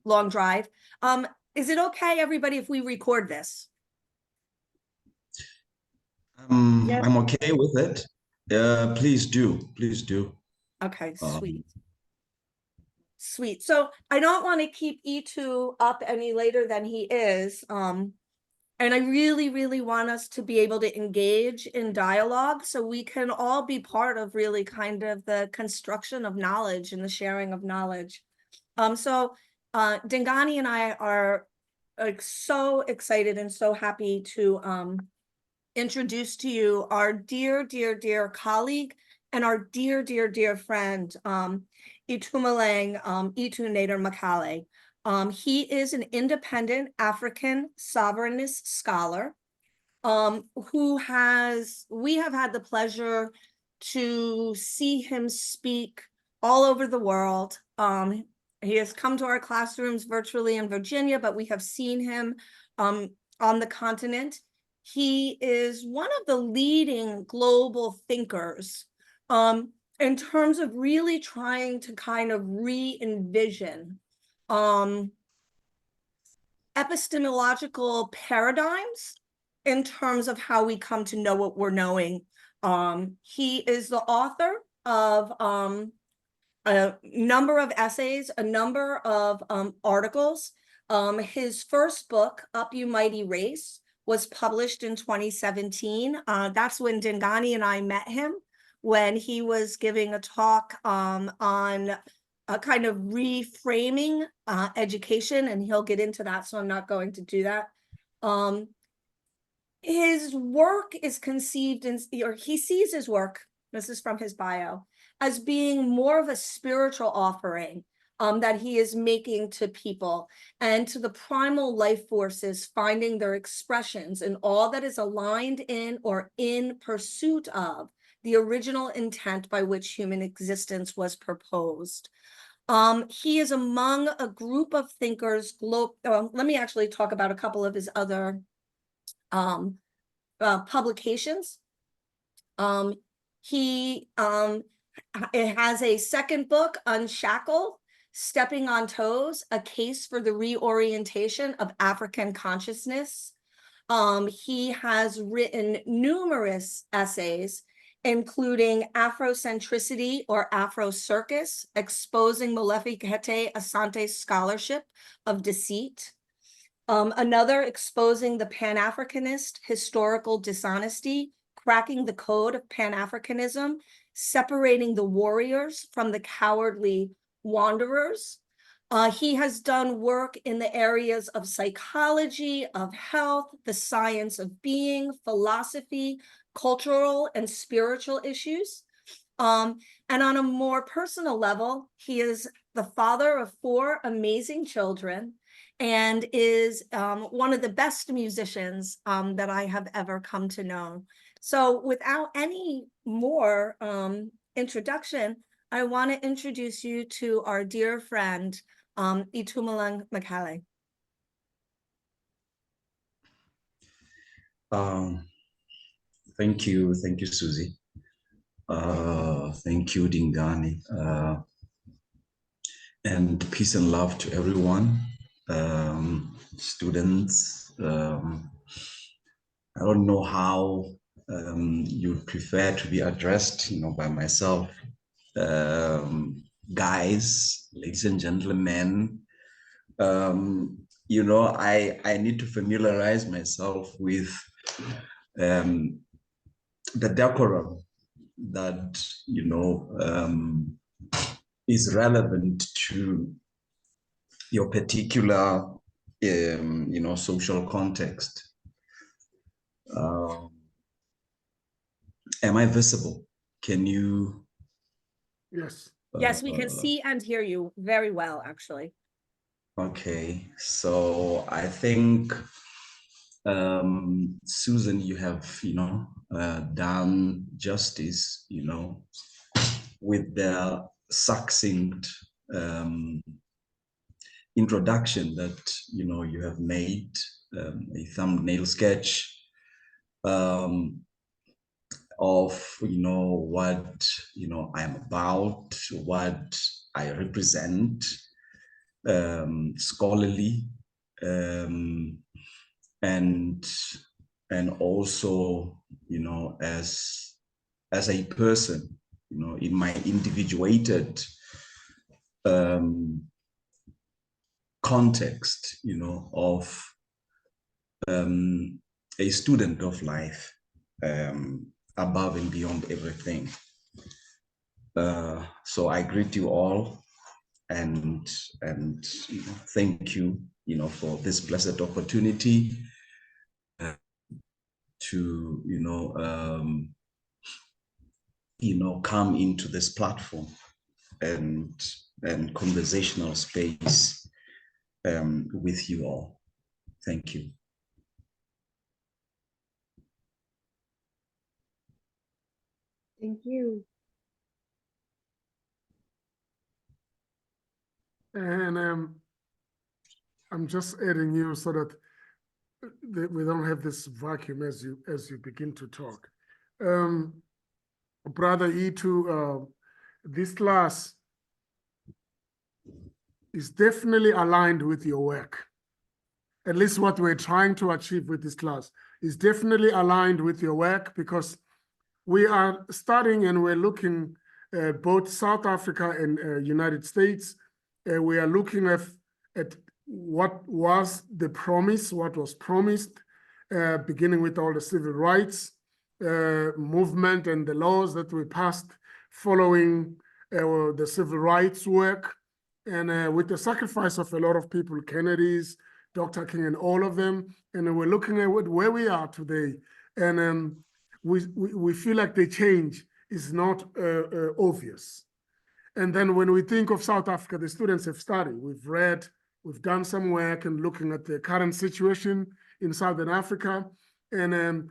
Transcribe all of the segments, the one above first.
long drive. Is it okay, everybody, if we record this? Yeah. I'm okay with it. Please do. Please do. Okay, sweet. Sweet. So I don't want to keep E2 up any later than he is. And I really, really want us to be able to engage in dialogue so we can all be part of really kind of the construction of knowledge and the sharing of knowledge. Dingani and I are like so excited and so happy to introduce to you our dear, dear, dear colleague and our dear, dear, dear friend, Itumeleng Itu NETER Makale. He is an independent African sovereignist scholar we have had the pleasure to see him speak all over the world. He has come to our classrooms virtually in Virginia, but we have seen him on the continent. He is one of the leading global thinkers in terms of really trying to kind of re-envision epistemological paradigms in terms of how we come to know what we're knowing. He is the author of a number of essays, a number of articles. His first book, Up You Mighty Race, was published in 2017. That's when Dingani and I met him, when he was giving a talk on kind of reframing education, and he'll get into that, so I'm not going to do that. His work is conceived in, or he sees his work, this is from his bio, as being more of a spiritual offering that he is making to people and to the primal life forces, finding their expressions in all that is aligned in or in pursuit of the original intent by which human existence was proposed. He is among a group of thinkers. Let me actually talk about a couple of his other publications. He it has a second book, Unshackled, Stepping on Toes, A Case for the Reorientation of African Consciousness. He has written numerous essays, including Afrocentricity or Afro Circus, Exposing Maleficete Asante's Scholarship of Deceit. Another, Exposing the Pan-Africanist Historical Dishonesty, Cracking the Code of Pan-Africanism, Separating the Warriors from the Cowardly Wanderers. He has done work in the areas of psychology, of health, the science of being, philosophy, cultural and spiritual issues. And on a more personal level, he is the father of 4 amazing children and is one of the best musicians that I have ever come to know. So without any more introduction, I want to introduce you to our dear friend, Itumeleng Makale. Thank you, Susie. Thank you, Dingani. And peace and love to everyone, students. I don't know how you'd prefer to be addressed, by myself. Guys, ladies and gentlemen, I need to familiarize myself with the decorum that, is relevant to your particular, social context. Am I visible? Can you? Yes. Yes, we can see and hear you very well, actually. Okay, so I think, Susan, you have, done justice, with the succinct introduction that, you have made, a thumbnail sketch of, what, I'm about, what I represent, scholarly, and also, you know, as a person, you know, in my individuated context, you know, of a student of life, above and beyond everything. So I greet you all, and you know, thank you, you know, for this blessed opportunity to, you know, come into this platform and conversational space with you all. Thank you. Thank you. And I'm just adding you so that we don't have this vacuum as you begin to talk. Brother E2, this class is definitely aligned with your work. At least what we're trying to achieve with this class is definitely aligned with your work, because we are studying and we're looking at both South Africa and United States. We are looking at what was the promise, what was promised, beginning with all the civil rights movement and the laws that we passed following the civil rights work, and with the sacrifice of a lot of people, Kennedy's, Dr. King, and all of them. And we're looking at where we are today. And we feel like the change is not obvious. And then when we think of South Africa, the students have studied, we've read, we've done some work and looking at the current situation in Southern Africa. And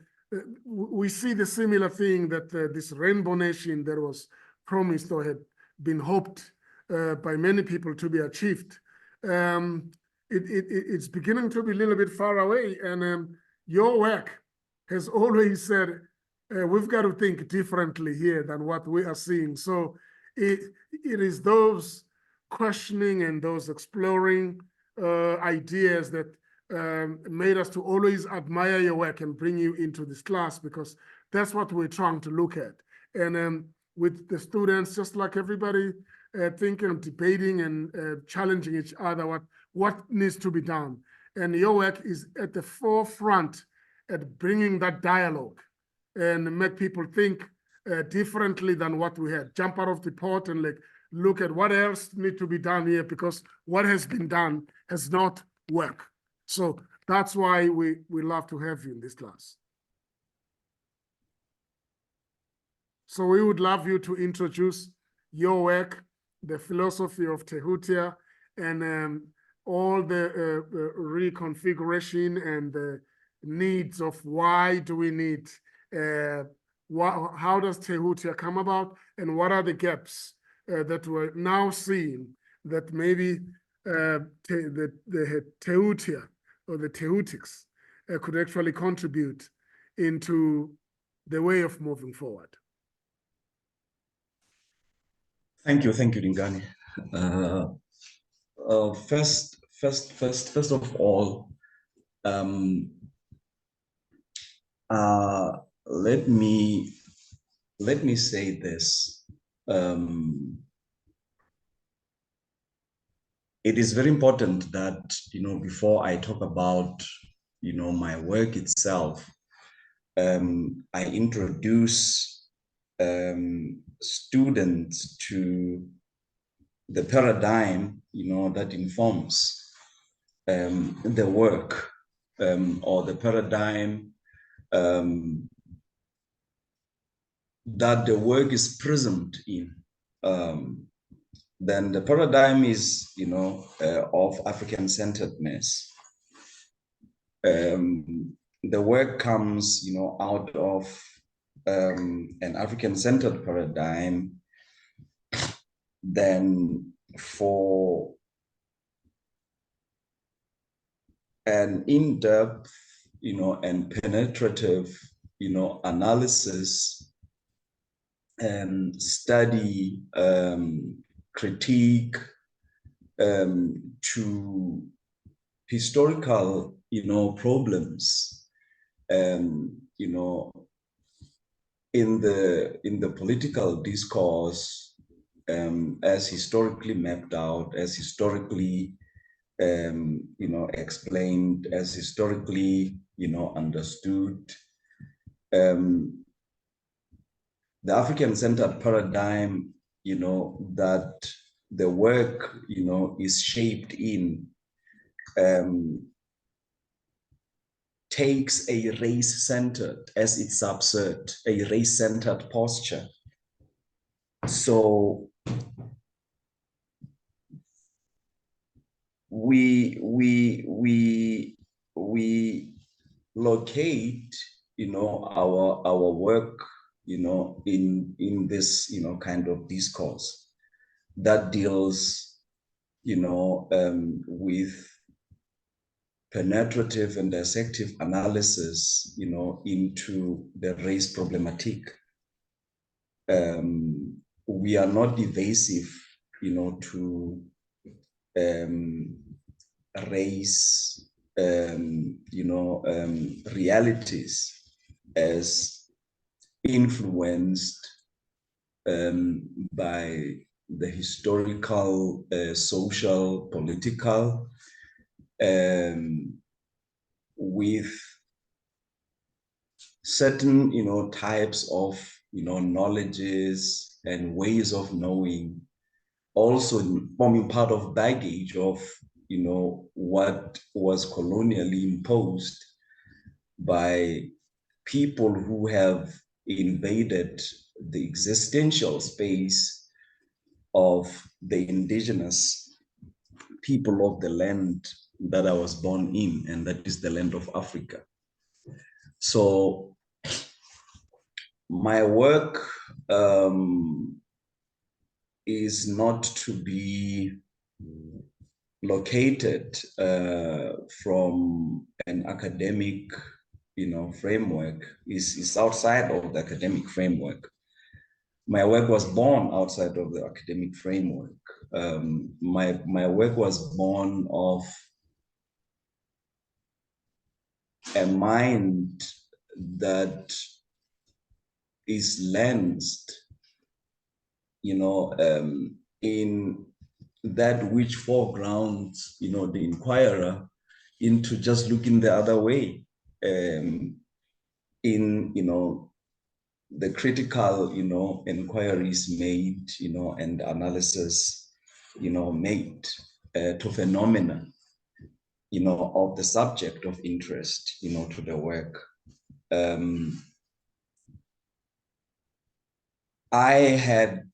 we see the similar thing that this rainbow nation that was promised or had been hoped by many people to be achieved, it's beginning to be a little bit far away. And your work has always said, we've got to think differently here than what we are seeing. So it is those questioning and those exploring ideas that made us to always admire your work and bring you into this class, because that's what we're trying to look at. And with the students, just like everybody, thinking, debating, and challenging each other, what needs to be done. And your work is at the forefront at bringing that dialogue and make people think differently than what we had. Jump out of the pot and like look at what else needs to be done here, because what has been done has not worked. So that's why we love to have you in this class. So we would love you to introduce your work, the philosophy of TEHUTIC, and all the reconfiguration and the needs of why do we need, how does TEHUTIC come about, and what are the gaps that we're now seeing that maybe the TEHUTIC or the TEHUTICs could actually contribute into the way of moving forward. Thank you, Lingani. First of all, let me say this. It is very important that, you know, before I talk about, you know, my work itself, I introduce students to the paradigm, you know, that informs the work, or the paradigm that the work is present in. Then the paradigm is, you know, of African-centeredness. The work comes, you know, out of an African-centered paradigm. Then for an in-depth, you know, and penetrative, you know, analysis and study, critique, to historical, problems, in the political discourse, as historically mapped out, as historically, explained, as historically, understood. The African-centered paradigm, that the work, is shaped in, takes a race-centered as its subset, a race-centered posture. So we locate, our work, in this, kind of discourse that deals, with penetrative and dissective analysis, into the race problematic. We are not evasive, to race, realities as influenced by the historical, social, political, with certain, types of, knowledges and ways of knowing, also forming part of baggage of, what was colonially imposed by people who have invaded the existential space of the indigenous people of the land that I was born in, and that is the land of Africa. So my work is not to be located from an academic, framework. Is outside of the academic framework. My work was born outside of the academic framework. My work was born of a mind that is lensed, in that which foregrounds, the inquirer into just looking the other way, in, the critical, inquiries made, and analysis, made to phenomena, of the subject of interest, to the work. I had,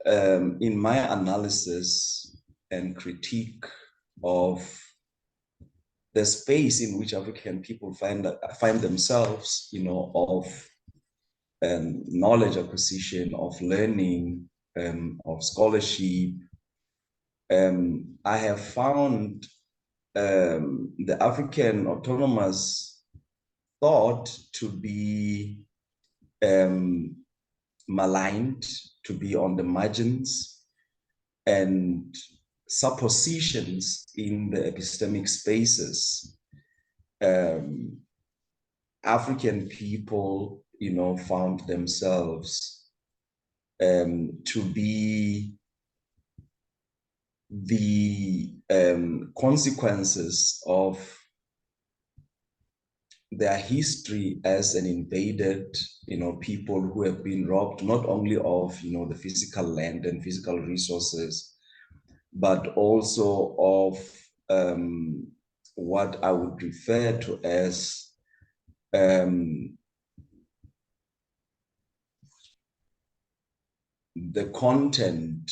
in my analysis and critique of the space in which African people find themselves, of knowledge acquisition, of learning, of scholarship, I have found the African autonomous thought to be maligned, to be on the margins, and suppositions in the epistemic spaces. African people, found themselves to be the consequences of their history as an invaded, people who have been robbed not only of, the physical land and physical resources, but also of what I would refer to as the content,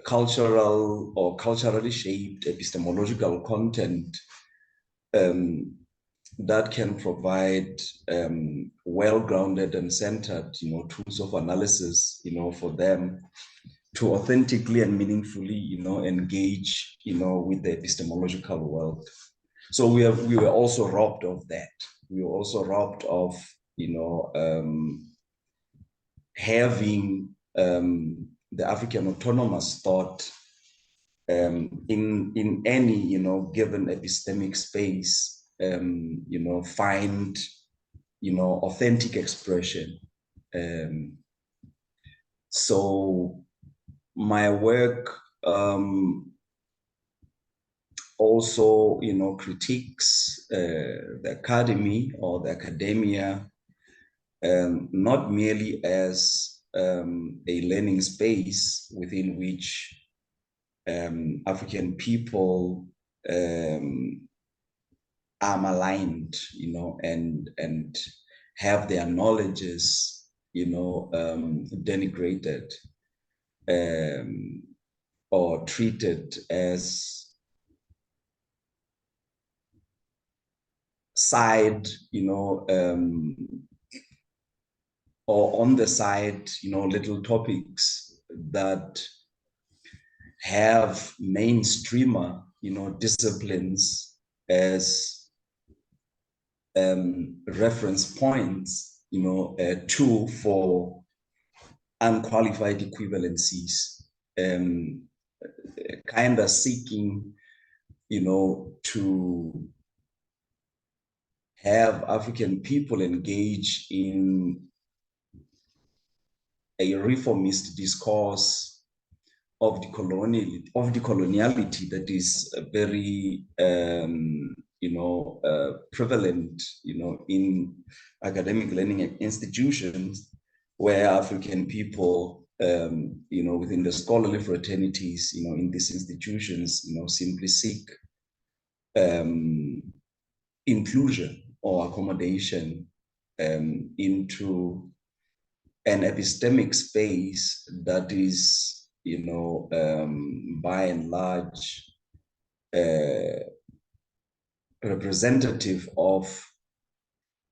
cultural or culturally shaped epistemological content that can provide well-grounded and centered, tools of analysis, for them to authentically and meaningfully, engage, with the epistemological world. So we were also robbed of that. We were also robbed of, having the African autonomous thought in any, given epistemic space, find, authentic expression. So my work also, critiques the academy or the academia, not merely as a learning space within which African people are maligned, and have their knowledges, denigrated or treated as side, or on the side, little topics that have mainstreamer, disciplines as reference points, a tool for unqualified equivalencies, kind of seeking, to have African people engage in a reformist discourse of the coloniality that is very prevalent, in academic learning institutions, where African people, within the scholarly fraternities, in these institutions, simply seek inclusion or accommodation into an epistemic space that is, by and large, representative of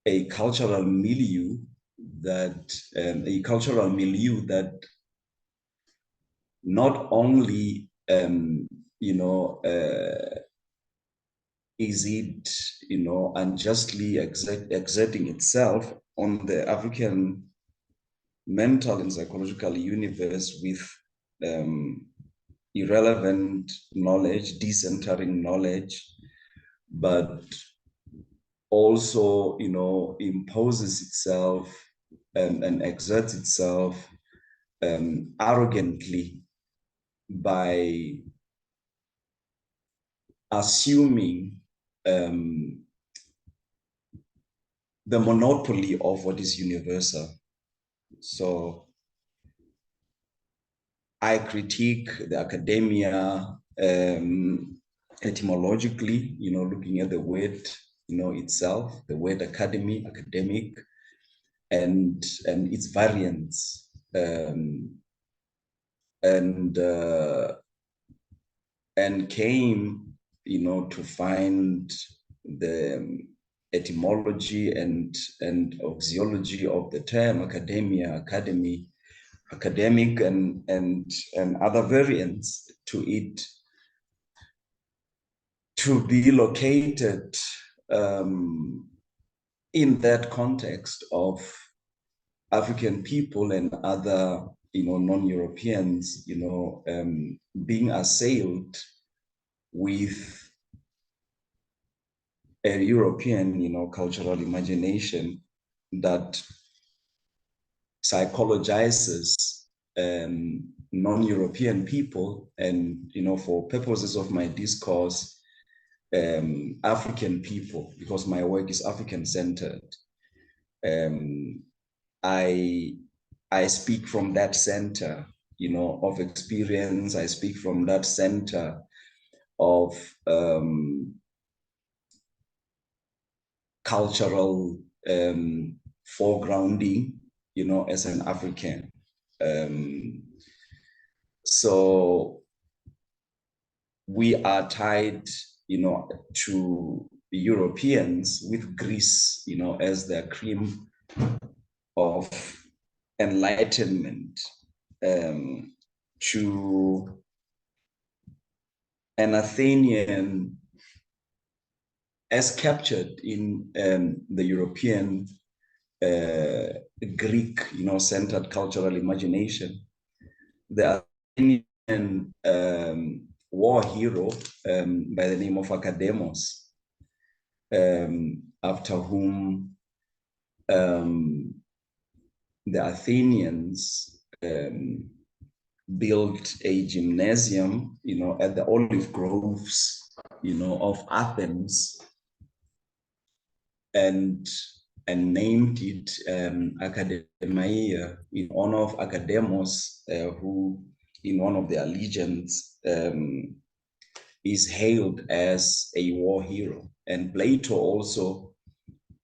a cultural milieu that not only is it unjustly exerting itself on the African mental and psychological universe with irrelevant knowledge, decentering knowledge, but also imposes itself and exerts itself arrogantly by assuming the monopoly of what is universal. So I critique the academia etymologically, looking at the word, itself, the word academy, academic, and its variants, and came, to find the etymology and axiology of the term academia, academy, academic, and other variants to it, to be located in that context of African people and other, non-Europeans, being assailed with a European, cultural imagination that psychologizes non-European people, and for purposes of my discourse, African people, because my work is African-centered. I speak from that center, of experience. I speak from that center of cultural foregrounding, as an African. So we are tied, to Europeans with Greece, as the cream of enlightenment, to an Athenian as captured in the European Greek, centered cultural imagination, the Athenian war hero by the name of Academos, after whom the Athenians built a gymnasium, at the olive groves, of Athens, and named it Academia in honor of Academos, who in one of their legends is hailed as a war hero. And Plato also,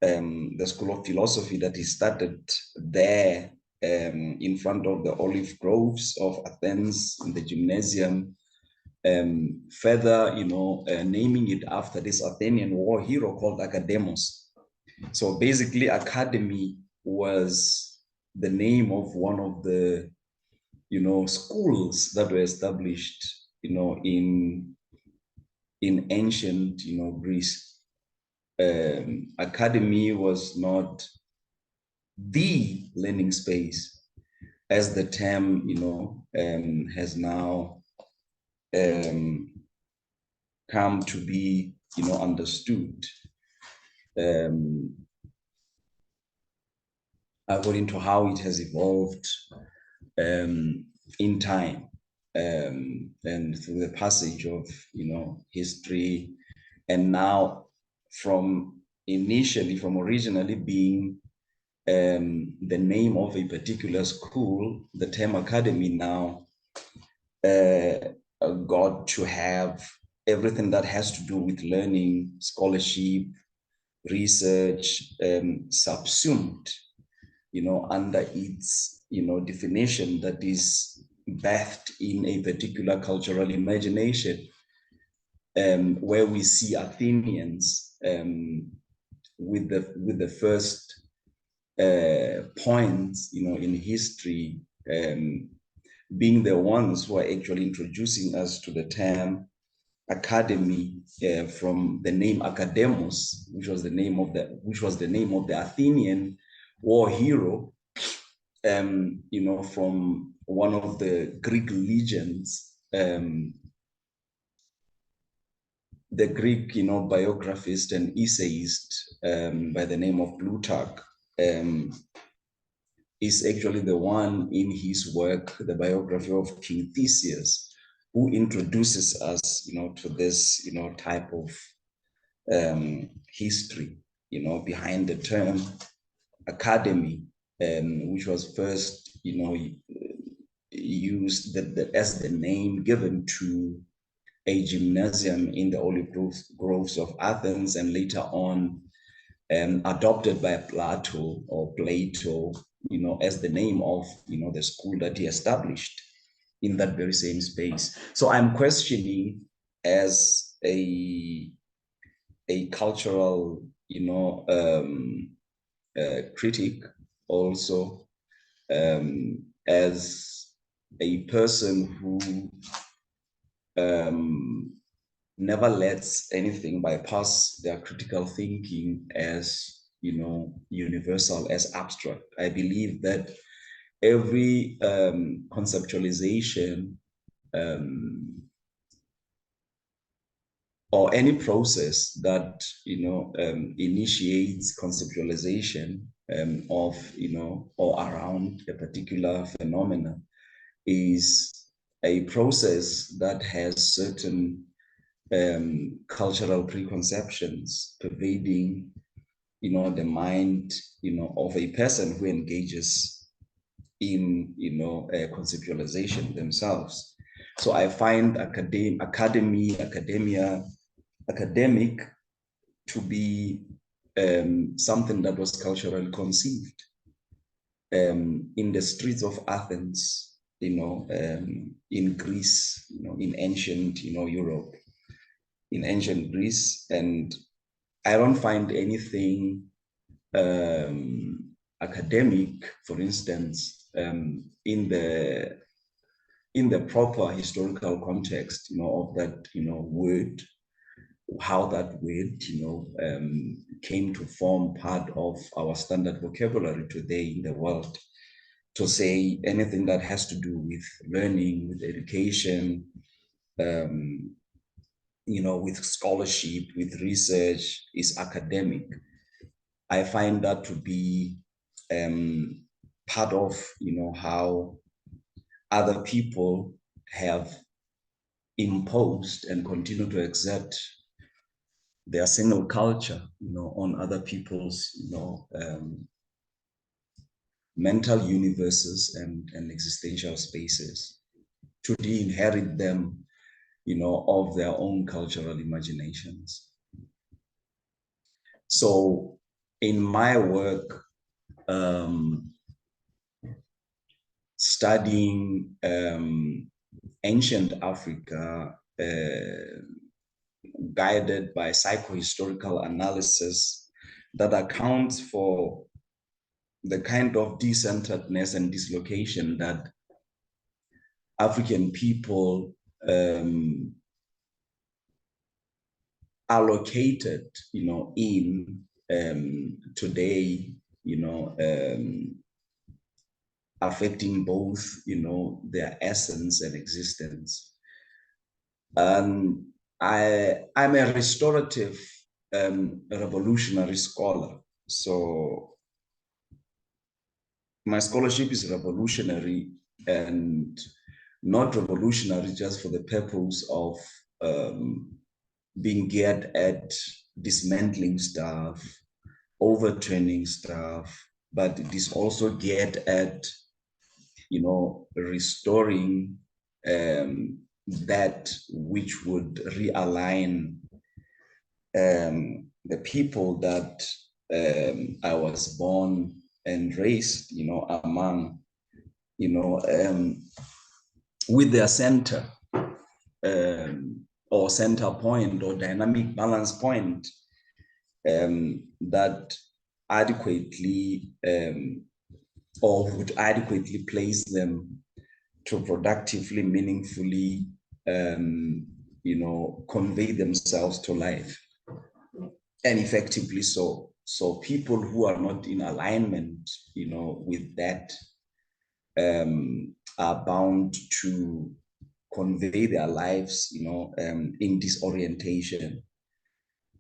the school of philosophy that he started there in front of the olive groves of Athens in the gymnasium, further, naming it after this Athenian war hero called Academos. So basically, Academy was the name of one of the, schools that were established, in ancient, Greece. Academy was not the learning space, as the term, has now come to be, understood. According to how it has evolved in time, and through the passage of history, and now from originally being the name of a particular school, the term academy now got to have everything that has to do with learning, scholarship, research, subsumed, under its, definition that is bathed in a particular cultural imagination, where we see Athenians with the first points, in history, being the ones who are actually introducing us to the term academy, from the name Academos, which was the name of the Athenian war hero, from one of the Greek legends, the Greek, biographist and essayist by the name of Plutarch, is actually the one in his work, the biography of King Theseus, who introduces us, to this, type of history, behind the term academy, which was first, used as the name given to a gymnasium in the olive groves of Athens, and later on adopted by Plato, as the name of, the school that he established in that very same space. So I'm questioning, as a cultural, critic, also, as a person who never lets anything bypass their critical thinking as, universal, as abstract. I believe that every conceptualization or any process that initiates conceptualization of or around a particular phenomena is a process that has certain cultural preconceptions pervading the mind of a person who engages in conceptualization themselves. So I find academic to be something that was culturally conceived in the streets of Athens, in Greece, in ancient Europe, in ancient Greece. And I don't find anything academic, for instance, in the proper historical context, of that, word, how that word, came to form part of our standard vocabulary today in the world. to say anything that has to do with learning, with education, with scholarship, with research is academic. I find that to be part of, how other people have imposed and continue to exert their single culture, on other people's, mental universes and existential spaces, to de-inherit them, of their own cultural imaginations. So in my work, studying ancient Africa, guided by psychohistorical analysis that accounts for the kind of decenteredness and dislocation that African people are located, in today, affecting both, their essence and existence. I'm a restorative revolutionary scholar. So my scholarship is revolutionary, and not revolutionary just for the purpose of being geared at dismantling stuff, overtraining stuff, but it is also geared at, restoring that which would realign the people that I was born and raised, among, with their center or center point or dynamic balance point that adequately or would adequately place them to productively, meaningfully, convey themselves to life, and effectively so. So people who are not in alignment, with that, are bound to convey their lives, in disorientation,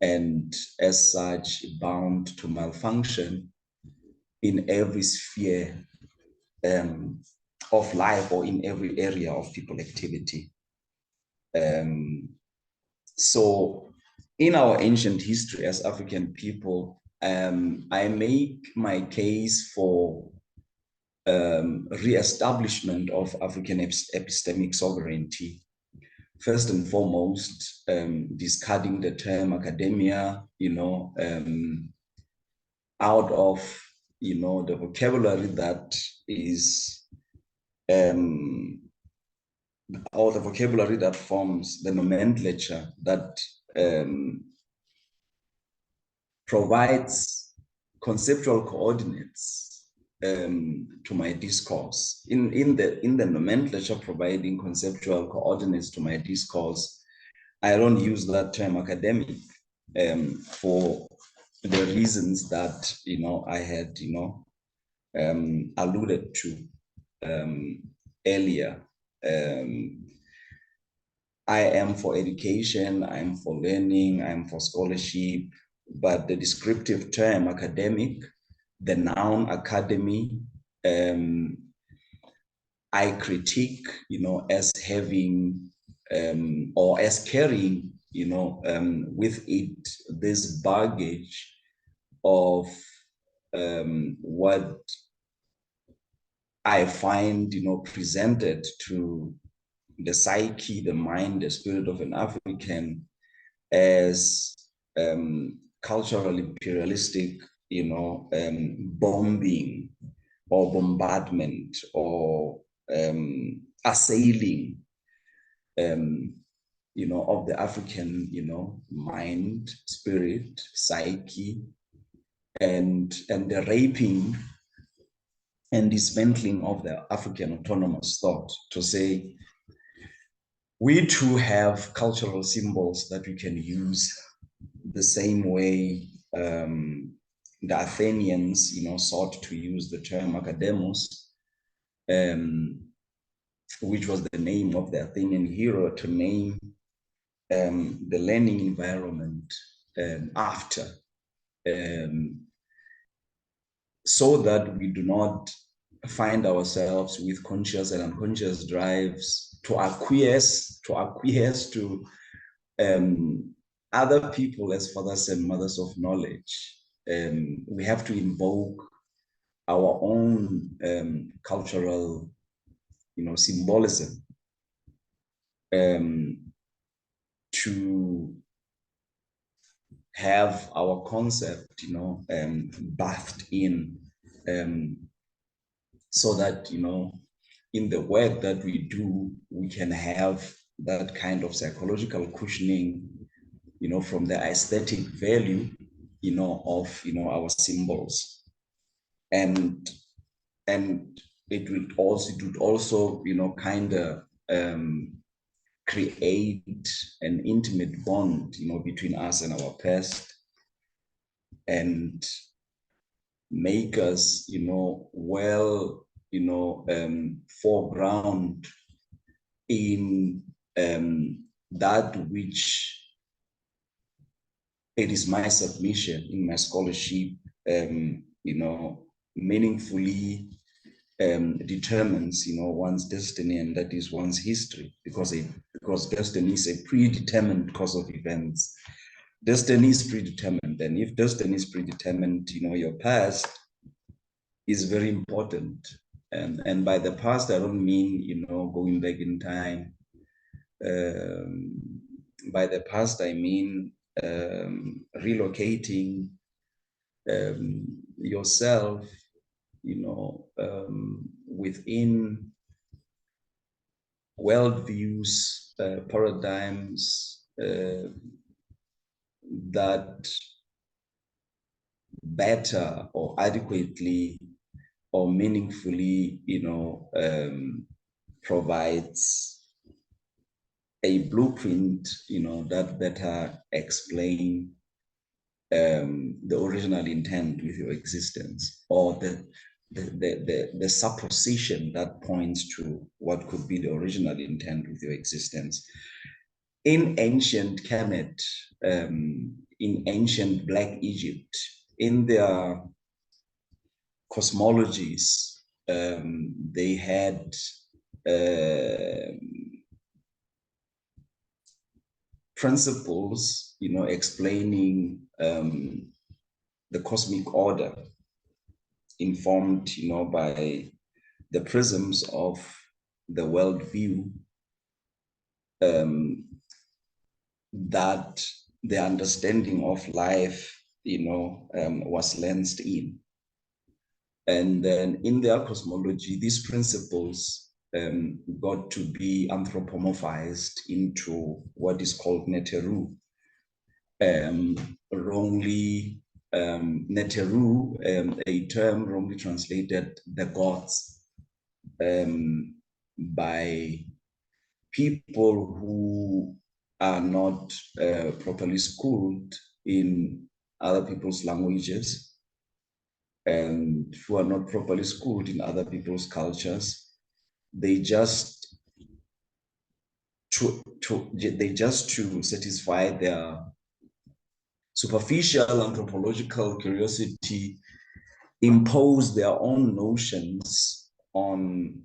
and as such bound to malfunction in every sphere of life, or in every area of people activity. So in our ancient history as African people, I make my case for re-establishment of African epistemic sovereignty. First and foremost, discarding the term academia, out of, the vocabulary that is, or the vocabulary that forms the nomenclature that provides conceptual coordinates to my discourse. In the nomenclature providing conceptual coordinates to my discourse, I don't use that term academic for the reasons that I had alluded to earlier. I am for education, I'm for learning, I'm for scholarship, but the descriptive term academic, the noun academy, I critique, as having or as carrying, with it this baggage of what I find, presented to the psyche, the mind, the spirit of an African as cultural imperialistic, bombing or bombardment or assailing, of the African, mind, spirit, psyche, and the raping and dismantling of the African autonomous thought, to say, we too have cultural symbols that we can use the same way the Athenians, sought to use the term academos which was the name of the Athenian hero, to name the learning environment after, so that we do not find ourselves with conscious and unconscious drives to acquiesce to other people as fathers and mothers of knowledge. We have to invoke our own cultural, symbolism to have our concept, bathed in, so that, in the work that we do, we can have that kind of psychological cushioning, from the aesthetic value, of, our symbols. And it would also, kind of create an intimate bond, between us and our past, and make us, foreground in that which it is my submission in my scholarship, meaningfully determines, one's destiny, and that is one's history, because destiny is a predetermined course of events. Destiny is predetermined, and if destiny is predetermined, your past is very important. And by the past, I don't mean, going back in time. By the past, I mean relocating yourself, within worldviews, paradigms that better or adequately or meaningfully, provides a blueprint, that better explain the original intent with your existence, or the supposition that points to what could be the original intent with your existence. In ancient Kemet, in ancient Black Egypt, in their cosmologies, they had principles, explaining the cosmic order, informed, by the prisms of the worldview that the understanding of life, was lensed in. And then in their cosmology, these principles got to be anthropomorphized into what is called NETER. Wrongly, NETER, a term wrongly translated the gods, by people who are not properly schooled in other people's languages, and who are not properly schooled in other people's cultures. They just to satisfy their superficial anthropological curiosity, impose their own notions on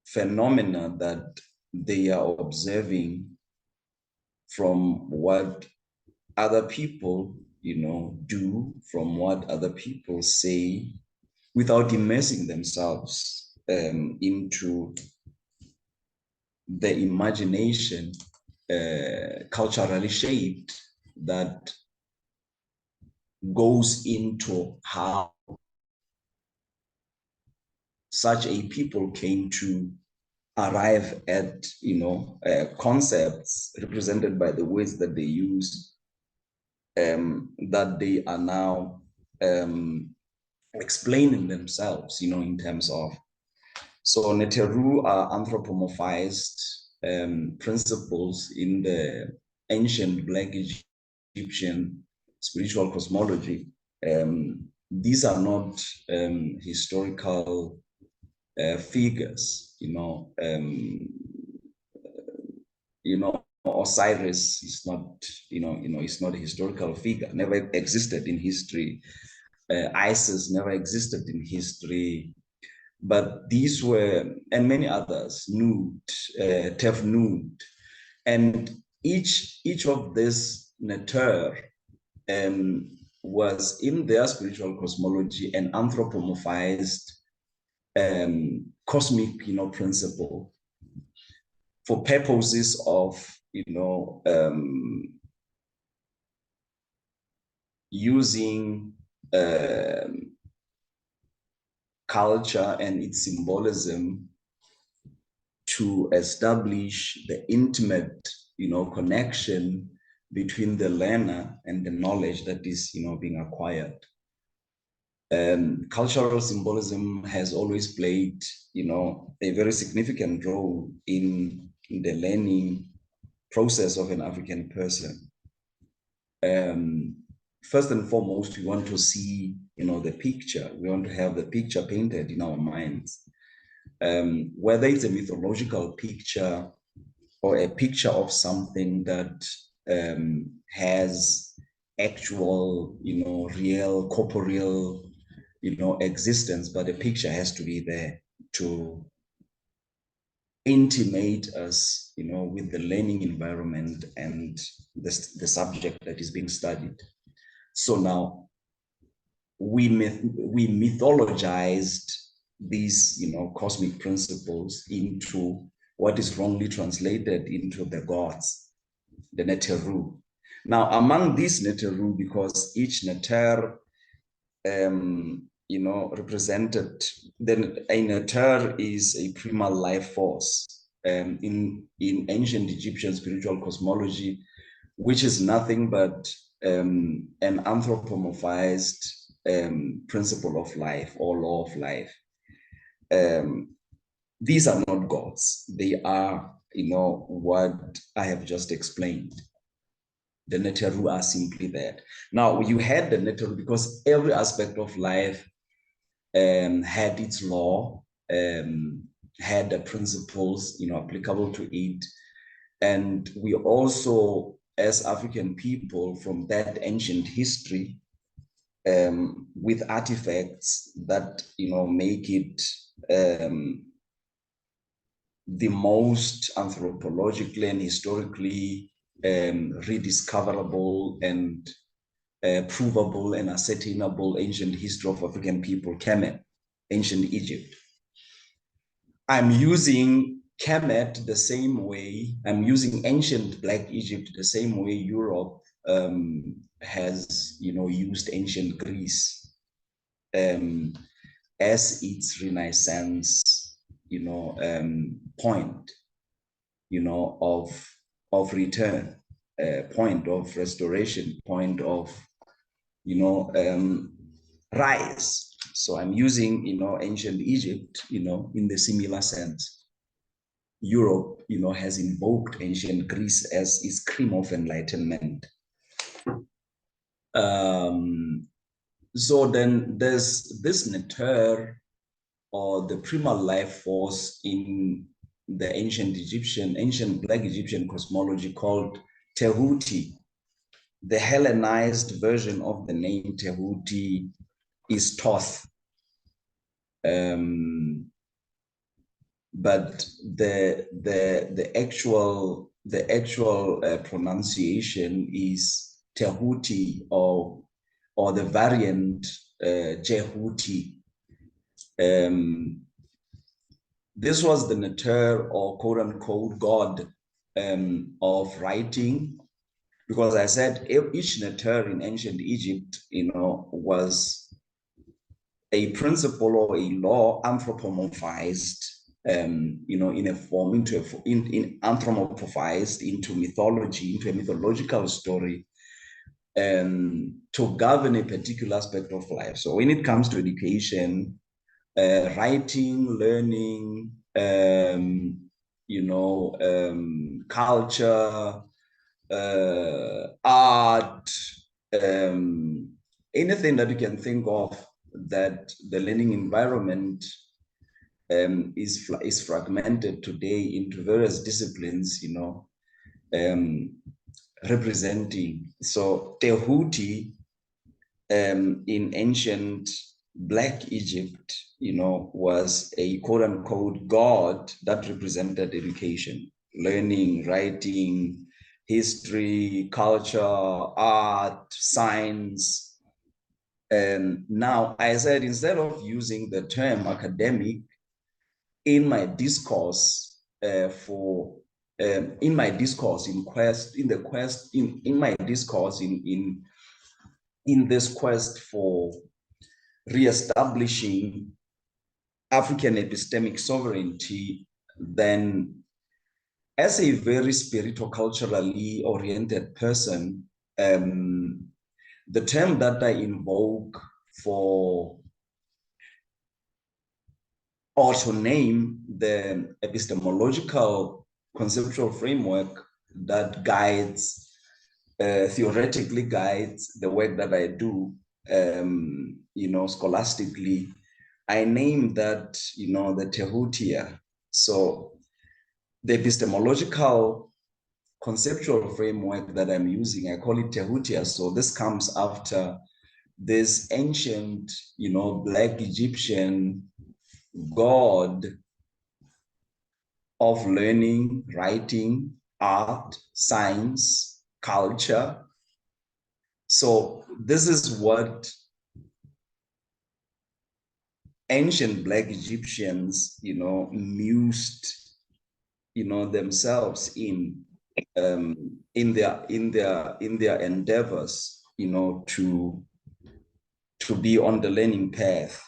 phenomena that they are observing from what other people, do, from what other people say, without immersing themselves into the imagination, culturally shaped, that goes into how such a people came to arrive at, concepts represented by the words that they use, that they are now explaining themselves, in terms of. So NETER are anthropomorphized principles in the ancient Black Egyptian spiritual cosmology. These are not historical figures, Osiris is not, it's not a historical figure, never existed in history. Isis never existed in history. But these were, and many others, TEHUTIC, and each of this NETER was in their spiritual cosmology an anthropomorphized cosmic, principle for purposes of, using culture and its symbolism to establish the intimate, connection between the learner and the knowledge that is, being acquired. Cultural symbolism has always played, a very significant role in the learning process of an African person. First and foremost, we want to see, the picture. We want to have the picture painted in our minds. Whether it's a mythological picture or a picture of something that has actual, real, corporeal, existence, but the picture has to be there to intimate us, with the learning environment and the subject that is being studied. So now we mythologized these, cosmic principles into what is wrongly translated into the gods, the NETER. Now, among these NETER, because each NETER, represented, then a NETER is a primal life force in ancient Egyptian spiritual cosmology, which is nothing but an anthropomorphized principle of life or law of life. These are not gods. They are, what I have just explained. The NETER are simply that. Now, you had the NETER because every aspect of life had its law, had the principles, applicable to it. And we also, as African people from that ancient history, with artifacts that, make it the most anthropologically and historically rediscoverable and provable and ascertainable ancient history of African people, Kemet, ancient Egypt. I'm using Kemet the same way, I'm using ancient Black Egypt the same way Europe has, used ancient Greece as its Renaissance, point, of return, point of restoration, point of, rise. So I'm using, ancient Egypt, in the similar sense. Europe, has invoked ancient Greece as its cream of enlightenment. So then there's this NETER, or the primal life force in the ancient Black Egyptian cosmology called TEHUTIC. The Hellenized version of the name TEHUTIC is ThT. But the actual pronunciation is TEHUTIC, or the variant JEHUTIC. This was the NETER, or quote unquote god of writing, because I said each NETER in ancient Egypt, was a principle or a law anthropomorphized, in a form, anthropomorphized into mythology, into a mythological story, to govern a particular aspect of life. So when it comes to education, writing, learning, culture, art, anything that you can think of that the learning environment is fragmented today into various disciplines, representing. So TEHUTI in ancient Black Egypt, was a quote unquote god that represented education, learning, writing, history, culture, art, science. And now I said, instead of using the term academic in my discourse in my discourse in this quest for reestablishing African epistemic sovereignty, then as a very spiritual, culturally oriented person, the term that I invoke for, or to name the epistemological conceptual framework that guides, theoretically guides the work that I do, scholastically, I name that, the TEHUTIA. So the epistemological conceptual framework that I'm using, I call it TEHUTIA. So this comes after this ancient, Black Egyptian god of learning, writing, art, science, culture. So this is what ancient Black Egyptians, mused, themselves in their endeavors, to be on the learning path,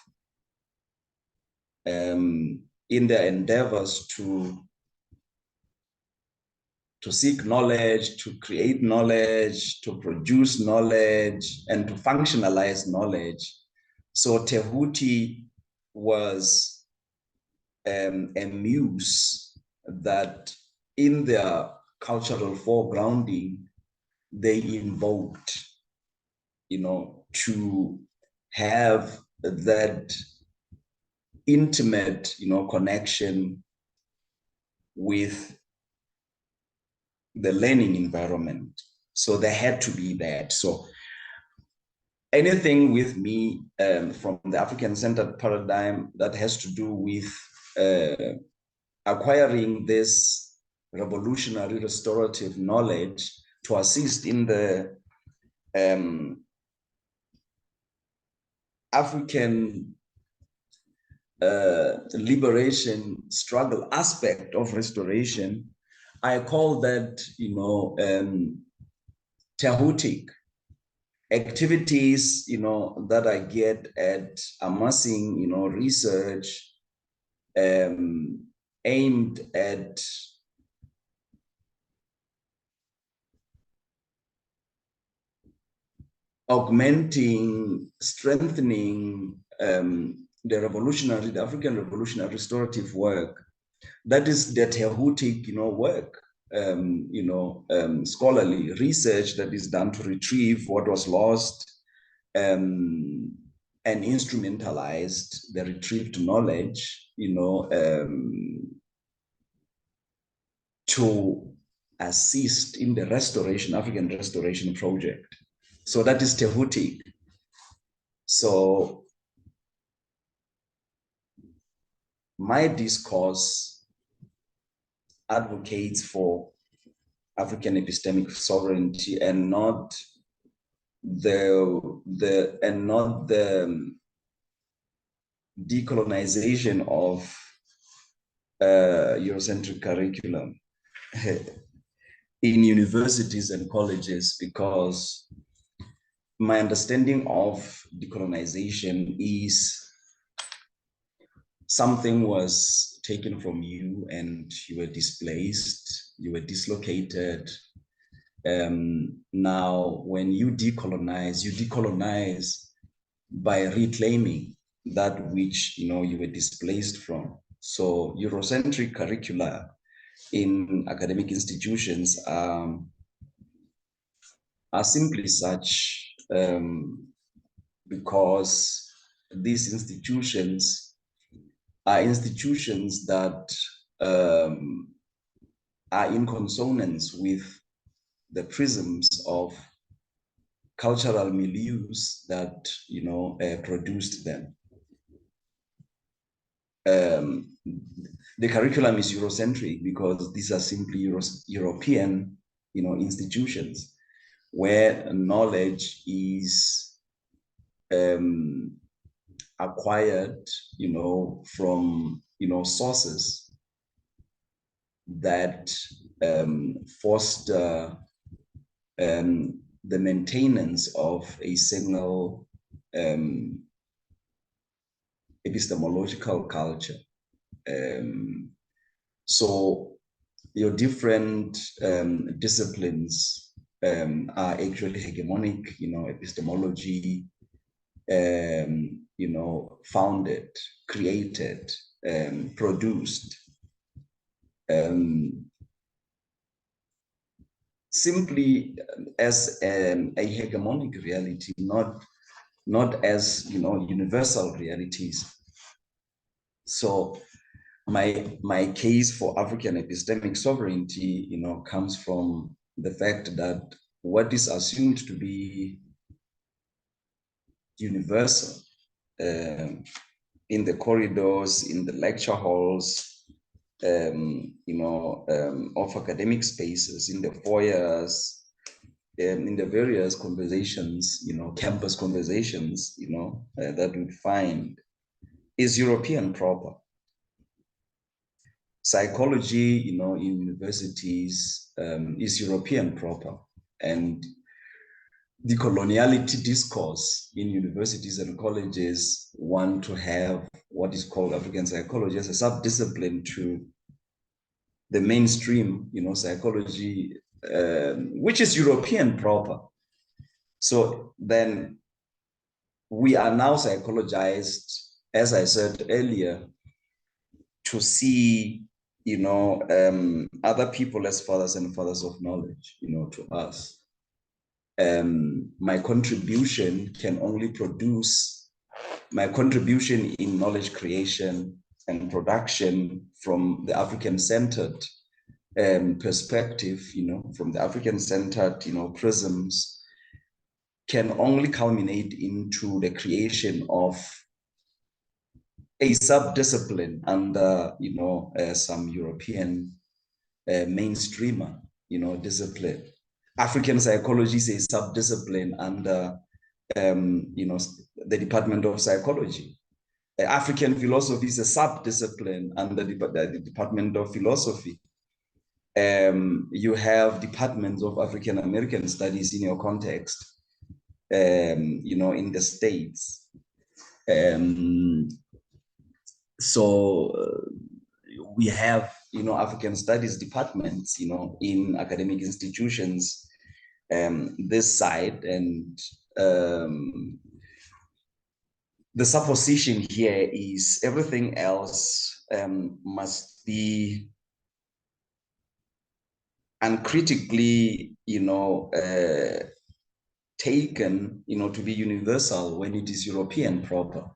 in their endeavors to seek knowledge, to create knowledge, to produce knowledge, and to functionalize knowledge. So TEHUTI was a muse that in their cultural foregrounding, they invoked, to have that intimate, connection with the learning environment. So there had to be that. So anything with me from the African-centered paradigm that has to do with acquiring this revolutionary restorative knowledge to assist in the African liberation struggle aspect of restoration, I call that, TEHUTIC activities, that I get at amassing, research aimed at augmenting, strengthening the African revolutionary restorative work. That is the TEHUTIC, work, scholarly research that is done to retrieve what was lost, and instrumentalized the retrieved knowledge, to assist in the restoration, African restoration project. So that is TEHUTIC. So my discourse advocates for African epistemic sovereignty and not the decolonization of Eurocentric curriculum in universities and colleges, because my understanding of decolonization is something was taken from you and you were displaced, you were dislocated. Now, when you decolonize by reclaiming that which you were displaced from. So Eurocentric curricula in academic institutions are simply such because these institutions are institutions that are in consonance with the prisms of cultural milieus that produced them. The curriculum is Eurocentric because these are simply European institutions where knowledge is acquired from sources that foster the maintenance of a single epistemological culture. So your different disciplines are actually hegemonic, epistemology, founded, created, produced. Simply as a hegemonic reality, not as universal realities. So my case for African epistemic sovereignty comes from the fact that what is assumed to be universal in the corridors, in the lecture halls, of academic spaces, in the foyers, in the various conversations, campus conversations, that we find is European proper. Psychology, in universities is European proper, and the coloniality discourse in universities and colleges want to have what is called African psychology as a sub-discipline to the mainstream, psychology, which is European proper. So then we are now psychologized, as I said earlier, to see, other people as fathers and fathers of knowledge, to us. My contribution can only produce my contribution in knowledge creation and production from the African-centered perspective, from the African-centered, prisms, can only culminate into the creation of a sub-discipline under, some European mainstreamer, discipline. African psychology is a sub-discipline under, the Department of Psychology. African philosophy is a sub-discipline under the Department of Philosophy. You have departments of African American studies in your context, in the States. So we have, African studies departments, in academic institutions, this side, and the supposition here is everything else must be uncritically, taken, to be universal when it is European proper.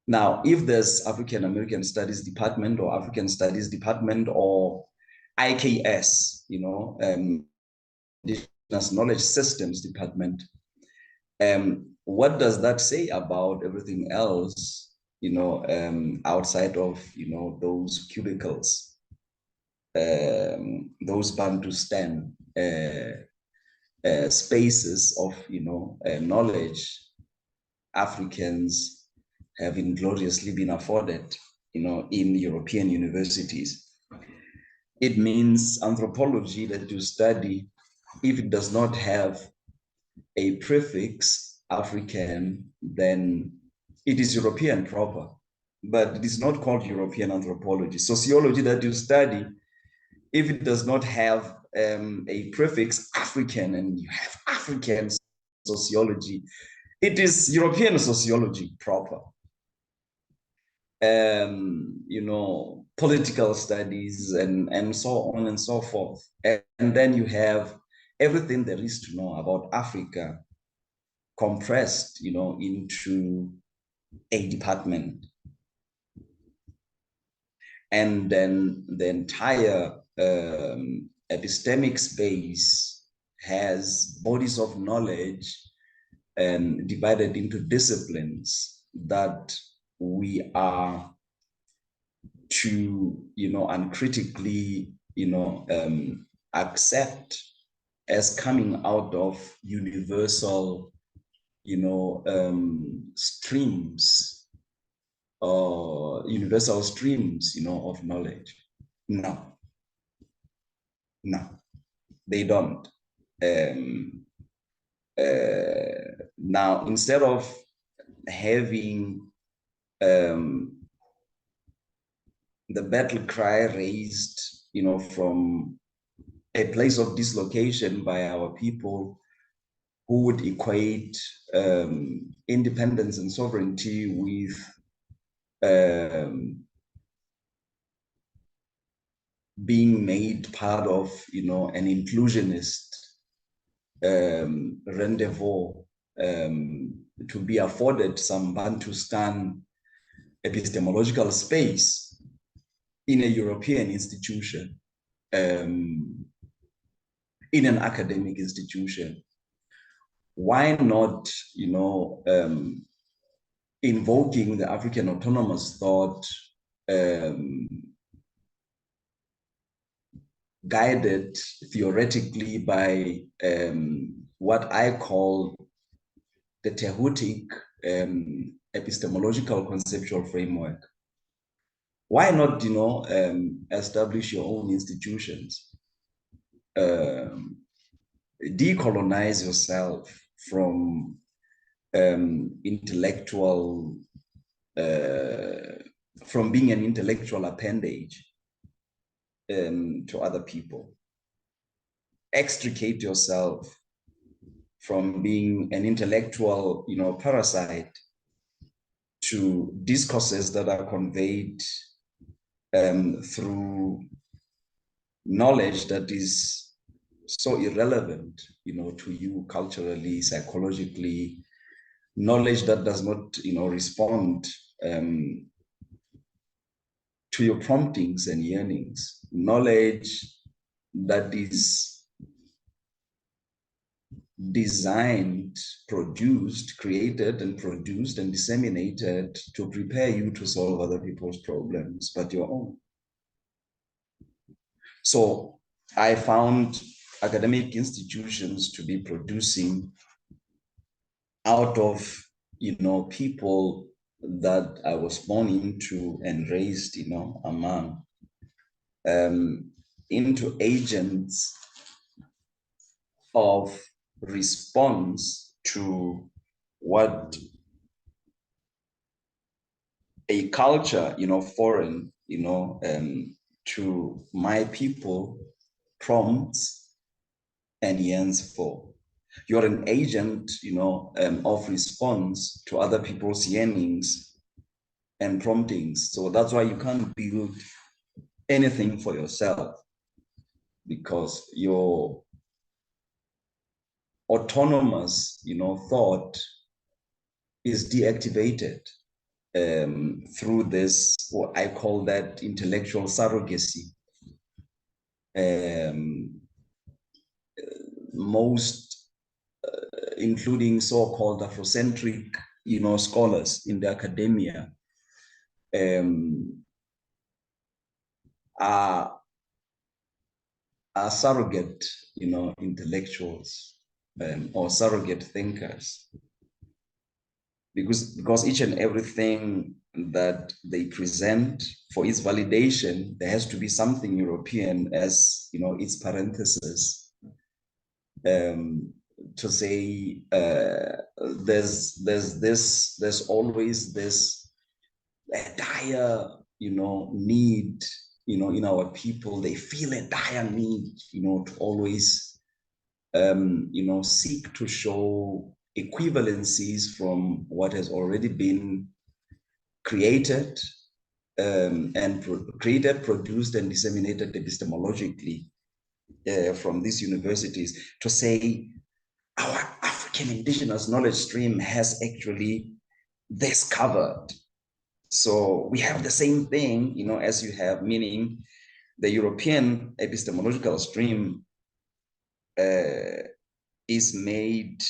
Now, if there's African American Studies Department or African Studies Department or IKS, Indigenous Knowledge Systems Department, what does that say about everything else, outside of, those cubicles, those Bantustan spaces of, knowledge Africans have ingloriously been afforded, in European universities? It means anthropology that you study, if it does not have a prefix African, then it is European proper, but it is not called European anthropology. Sociology that you study, if it does not have a prefix African and you have African sociology, it is European sociology proper. Political studies and so on and so forth. And then you have everything there is to know about Africa compressed, into a department. And then the entire epistemic space has bodies of knowledge and divided into disciplines that we are to, uncritically, accept as coming out of universal, streams, or universal streams, of knowledge. No, they don't. Now, instead of having the battle cry raised, from a place of dislocation by our people who would equate independence and sovereignty with being made part of, an inclusionist rendezvous, to be afforded some Bantustan epistemological space in a European institution, in an academic institution. Why not, invoking the African autonomous thought, guided theoretically by what I call the TEHUTIC epistemological conceptual framework? Why not, establish your own institutions? Decolonize yourself from intellectual, from being an intellectual appendage to other people. Extricate yourself from being an intellectual, parasite to discourses that are conveyed through knowledge that is so irrelevant, to you culturally, psychologically, knowledge that does not, respond to your promptings and yearnings, knowledge that is designed, produced, created and produced and disseminated to prepare you to solve other people's problems, but your own. So I found academic institutions to be producing out of, people that I was born into and raised, among, into agents of response to what a culture, foreign, to my people prompts and yearns for. You're an agent, of response to other people's yearnings and promptings. So that's why you can't build anything for yourself, because your autonomous, thought is deactivated through this, what I call that intellectual surrogacy. Most, including so-called Afrocentric, scholars in the academia, are surrogate, intellectuals or surrogate thinkers, because each and everything that they present for its validation, there has to be something European as, its parenthesis, to say there's always this dire, need, in our people. They feel a dire need, to always, seek to show equivalencies from what has already been created, and produced and disseminated epistemologically from these universities, to say our African indigenous knowledge stream has actually discovered So we have the same thing, you know, as you have, meaning the European epistemological stream is made,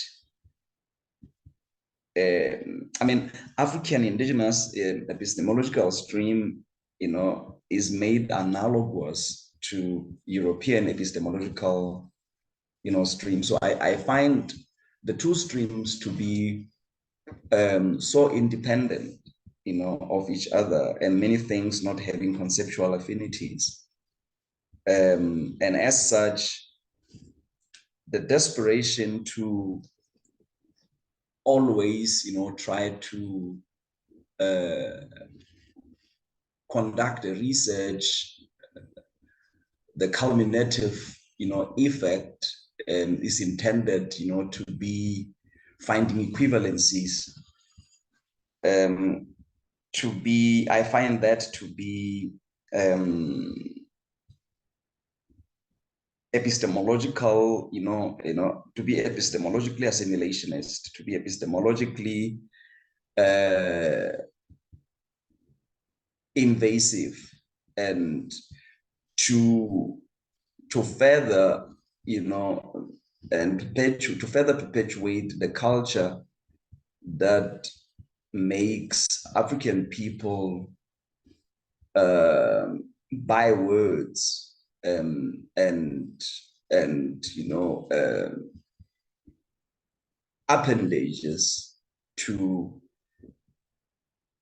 I mean, African indigenous epistemological stream, you know, is made analogous to European epistemological, you know, stream. So I find the two streams to be so independent, you know, of each other, and many things not having conceptual affinities. And as such, the desperation to always, you know, try to conduct a research, the culminative, you know, effect is intended, you know, to be finding equivalencies. To be, I find that to be epistemological, you know, to be epistemologically assimilationist, to be epistemologically invasive, and to further, you know, and to further perpetuate the culture that makes African people buy words and you know, appendages to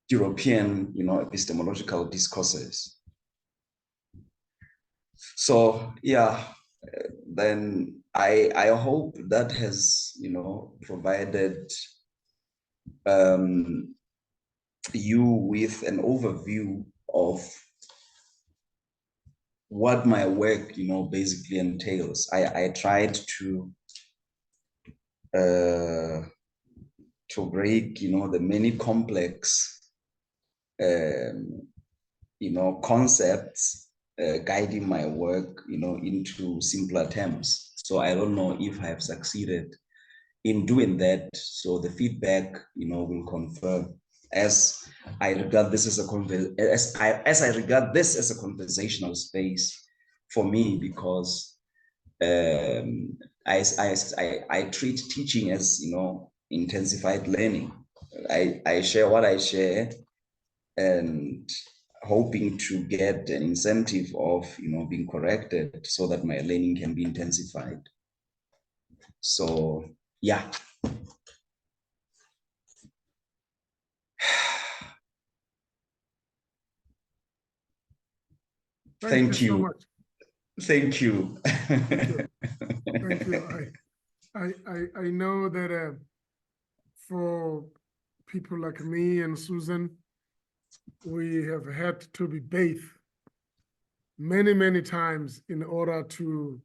European, you know, epistemological discourses. So yeah, then I hope that has, you know, provided you with an overview of what my work, you know, basically entails. I tried to break, you know, the many complex you know, concepts guiding my work, you know, into simpler terms. So I don't know if I have succeeded in doing that. So the feedback, you know, will confirm, as I regard this as a as I regard this as a conversational space for me, because I treat teaching as, you know, intensified learning. I share what I share, and hoping to get an incentive of, you know, being corrected so that my learning can be intensified. So yeah. Thank you you. so much. Thank you. Thank you. Thank you. I know that for people like me and Susan, we have had to be bathed many times in order to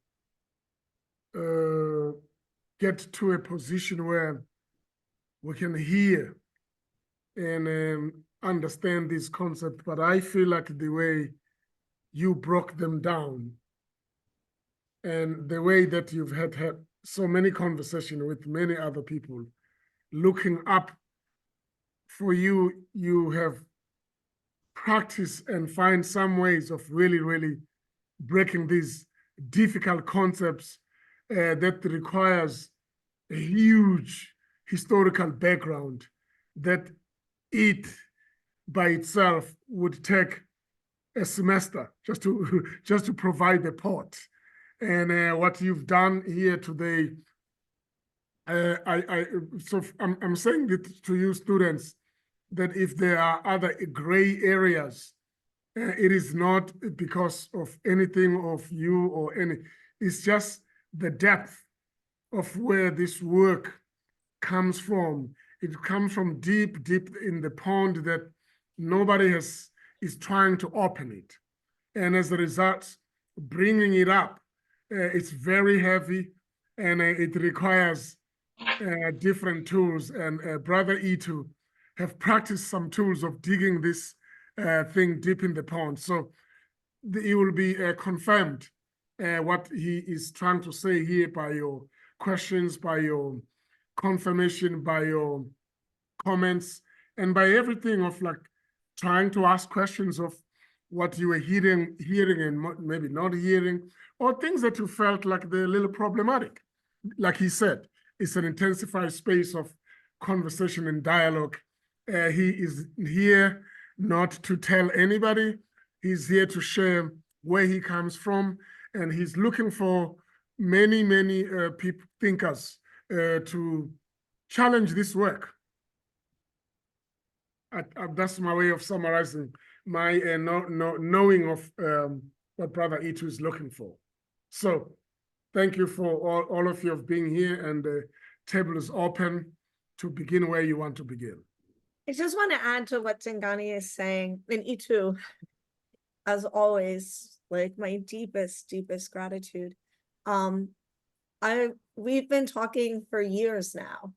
get to a position where we can hear and understand this concept. But I feel like the way you broke them down and the way that you've had so many conversations with many other people, looking up for you, you have practiced and find some ways of really breaking these difficult concepts that requires a huge historical background that it by itself would take a semester just to provide the pot. And what you've done here today, I'm saying it to you students, that if there are other gray areas, it is not because of anything of you or any, it's just the depth of where this work comes from. It comes from deep in the pond that nobody is trying to open it. And as a result, bringing it up, it's very heavy, and it requires different tools. And Brother Itu have practiced some tools of digging this thing deep in the pond. So it will be confirmed what he is trying to say here by your questions, by your confirmation, by your comments, and by everything of like trying to ask questions of what you were hearing and maybe not hearing, or things that you felt like they're a little problematic. Like he said, it's an intensified space of conversation and dialogue. He is here not to tell anybody. He's here to share where he comes from, and he's looking for many people, thinkers, to challenge this work. That's my way of summarizing my knowing of what Brother Itu is looking for. So thank you for all of you of being here, and the table is open to begin where you want to begin. I just want to add to what Tingani is saying, and Itu, as always, like my deepest gratitude. We've been talking for years now.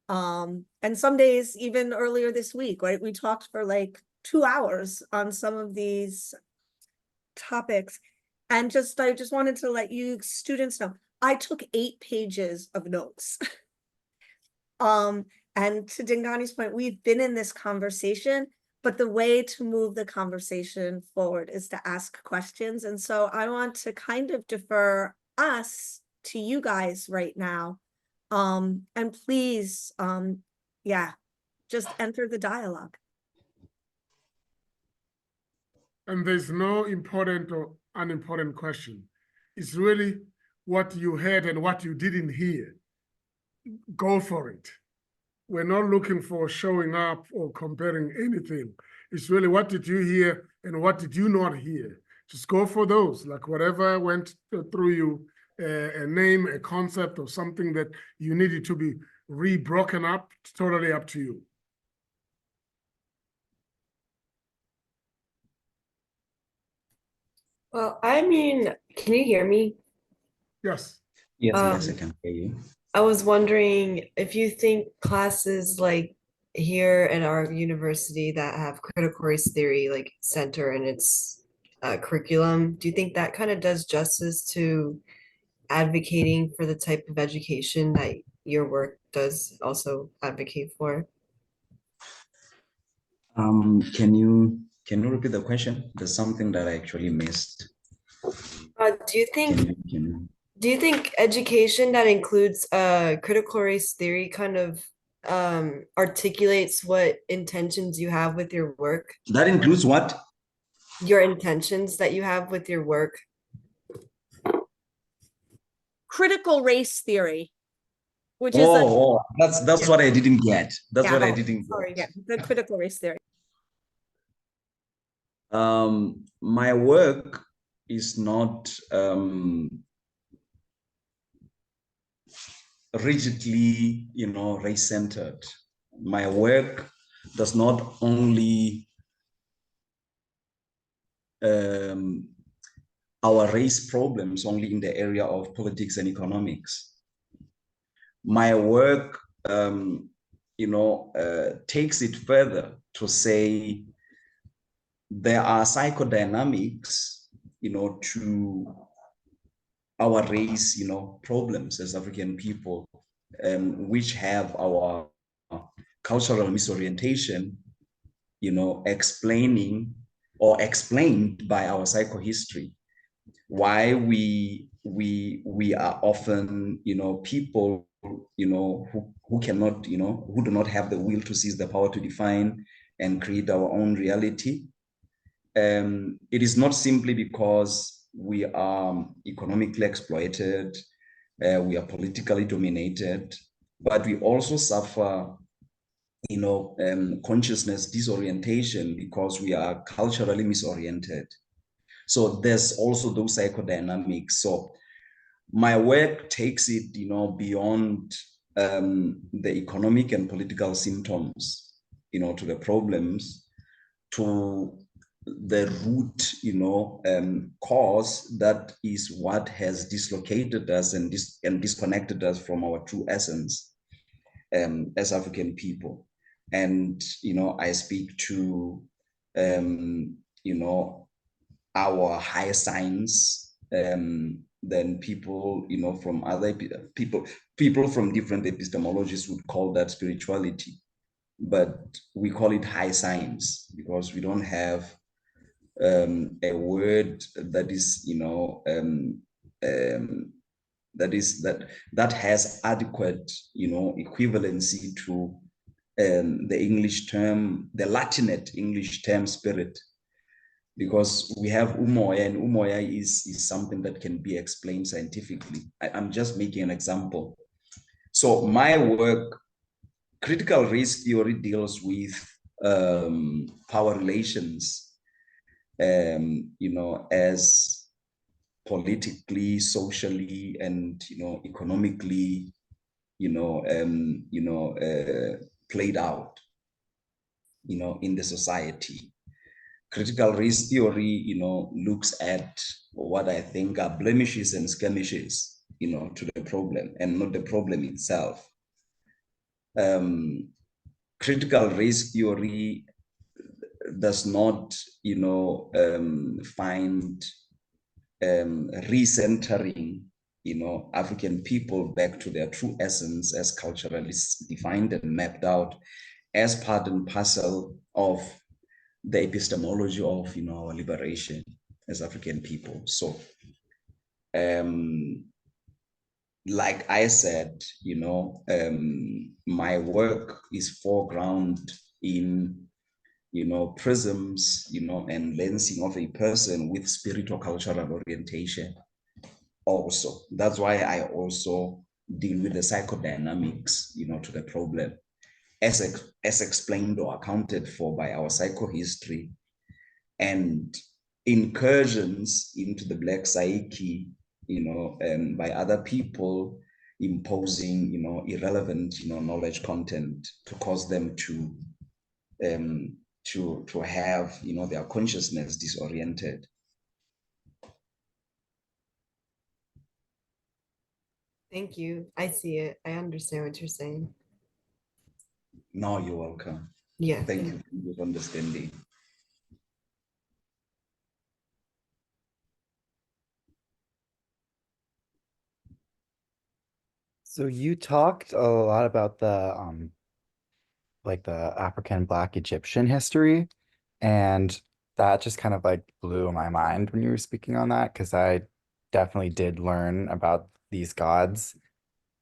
And some days, even earlier this week, right? We talked for like 2 hours on some of these topics. And I just wanted to let you students know, I took 8 pages of notes. And to Dingani's point, we've been in this conversation, but the way to move the conversation forward is to ask questions. And so I want to kind of defer us to you guys right now. And please, yeah, just enter the dialogue. And there's no important or unimportant question. It's really what you heard and what you didn't hear. Go for it. We're not looking for showing up or comparing anything. It's really what did you hear and what did you not hear? Just go for those, like whatever went through you, a name, a concept, or something that you needed to be re-broken up. It's totally up to you. Well, I mean, can you hear me? Yes. Yes, yes, I can hear you. I was wondering if you think classes like here at our university that have critical race theory like center in its curriculum, do you think that kind of does justice to advocating for the type of education that your work does also advocate for? Can you repeat the question? There's something that I actually missed. Do you think Can you Do you think education that includes critical race theory kind of articulates what intentions you have with your work? That includes what? Your intentions that you have with your work? Critical race theory, which is that's what I didn't get. That's what I Yeah. didn't Sorry. yeah, the critical race theory. My work is not rigidly, race-centered. My work does not only our race problems only in the area of politics and economics. My work, takes it further to say there are psychodynamics, to our race, problems as African people, which have our cultural misorientation, explaining or explained by our psychohistory. Why we are often, people, who cannot, who do not have the will to seize the power to define and create our own reality. It is not simply because we are economically exploited, we are politically dominated, but we also suffer, consciousness disorientation because we are culturally misoriented. So there's also those psychodynamics. So my work takes it, beyond the economic and political symptoms, to the problems, to the root, cause that is what has dislocated us and disconnected us from our true essence as African people. And, I speak to, our higher science, then people, from other people from different epistemologies would call that spirituality. but we call it high science because we don't have a word that is, that has adequate, equivalency to the English term, the Latinate English term spirit, because we have umoya, and umoya is something that can be explained scientifically. I'm just making an example. So my work, critical race theory, deals with power relations, as politically, socially, and economically, played out, in the society. Critical race theory, looks at what I think are blemishes and skirmishes, to the problem, and not the problem itself. Critical race theory does not, find recentering, African people back to their true essence as culturally defined and mapped out as part and parcel of the epistemology of, our liberation as African people. So, like I said, my work is foreground in, prisms, and lensing of a person with spiritual cultural orientation. Also, that's why I also deal with the psychodynamics, to the problem, as explained or accounted for by our psychohistory, and incursions into the Black psyche, by other people imposing, irrelevant, knowledge content to cause them to have, their consciousness disoriented. Thank you. I see it. I understand what you're saying. No, you're welcome. Yeah. Thank you for your understanding. So you talked a lot about the like the African Black Egyptian history, and that just kind of like blew my mind when you were speaking on that, because I definitely did learn about these gods.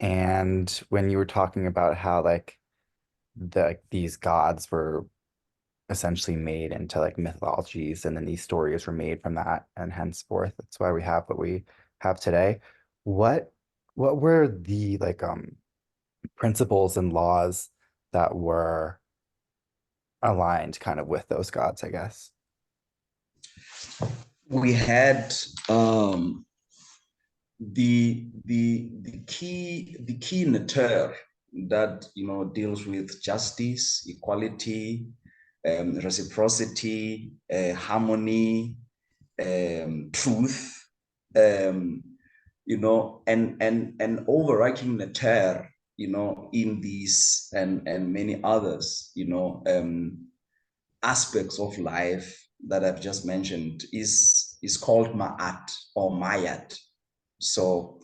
And when you were talking about how like these gods were essentially made into like mythologies, and then these stories were made from that, and henceforth that's why we have what we have today. What were the like principles and laws that were aligned kind of with those gods, I guess? We had the key NETER that, deals with justice, equality, reciprocity, harmony, truth, and overarching NETER, in these and many others, aspects of life that I've just mentioned is called Ma'at or Mayat. So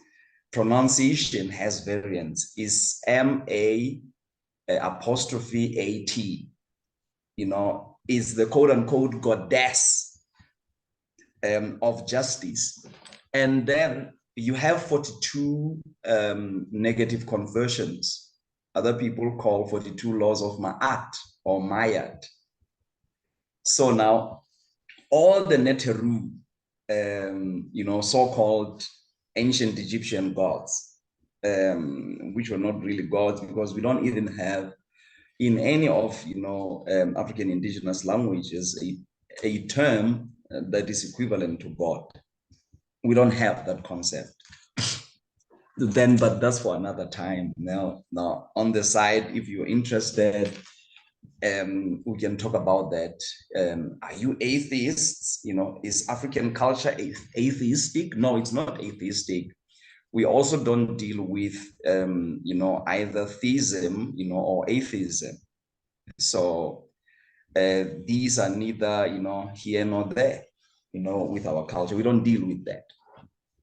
pronunciation has variants, is M-A apostrophe A-T, is the quote unquote goddess of justice. And then you have 42 negative conversions. Other people call 42 laws of Ma'at or Mayat. So now all the Neteru, so-called ancient Egyptian gods, which were not really gods, because we don't even have in any of African indigenous languages a term that is equivalent to God. We don't have that concept. Then, but that's for another time. Now on the side, if you're interested, we can talk about that. Are you atheists? Is African culture atheistic? No, it's not atheistic. We also don't deal with, either theism, or atheism. So these are neither, here nor there, with our culture. We don't deal with that.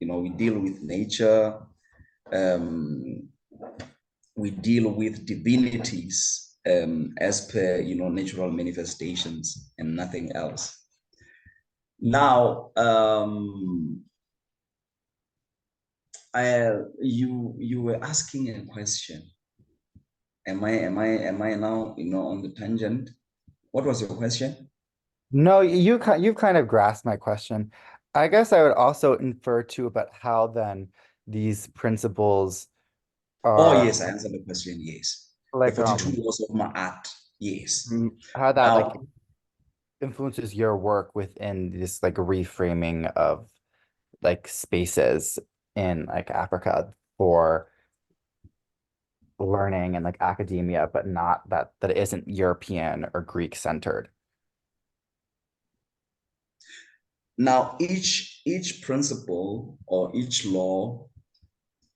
We deal with nature. We deal with divinities, as per, natural manifestations and nothing else. Now, you were asking a question. Am I now, on the tangent? What was your question? No, you've kind of grasped my question. I guess I would also infer too about how then these principles Oh, are yes, I answered the question, yes. The like 42 laws of Ma'at, yes. how that like Now, influences your work within this like reframing of like spaces in like Africa for learning and like academia, but not that it isn't European or Greek centered. now each principle or each law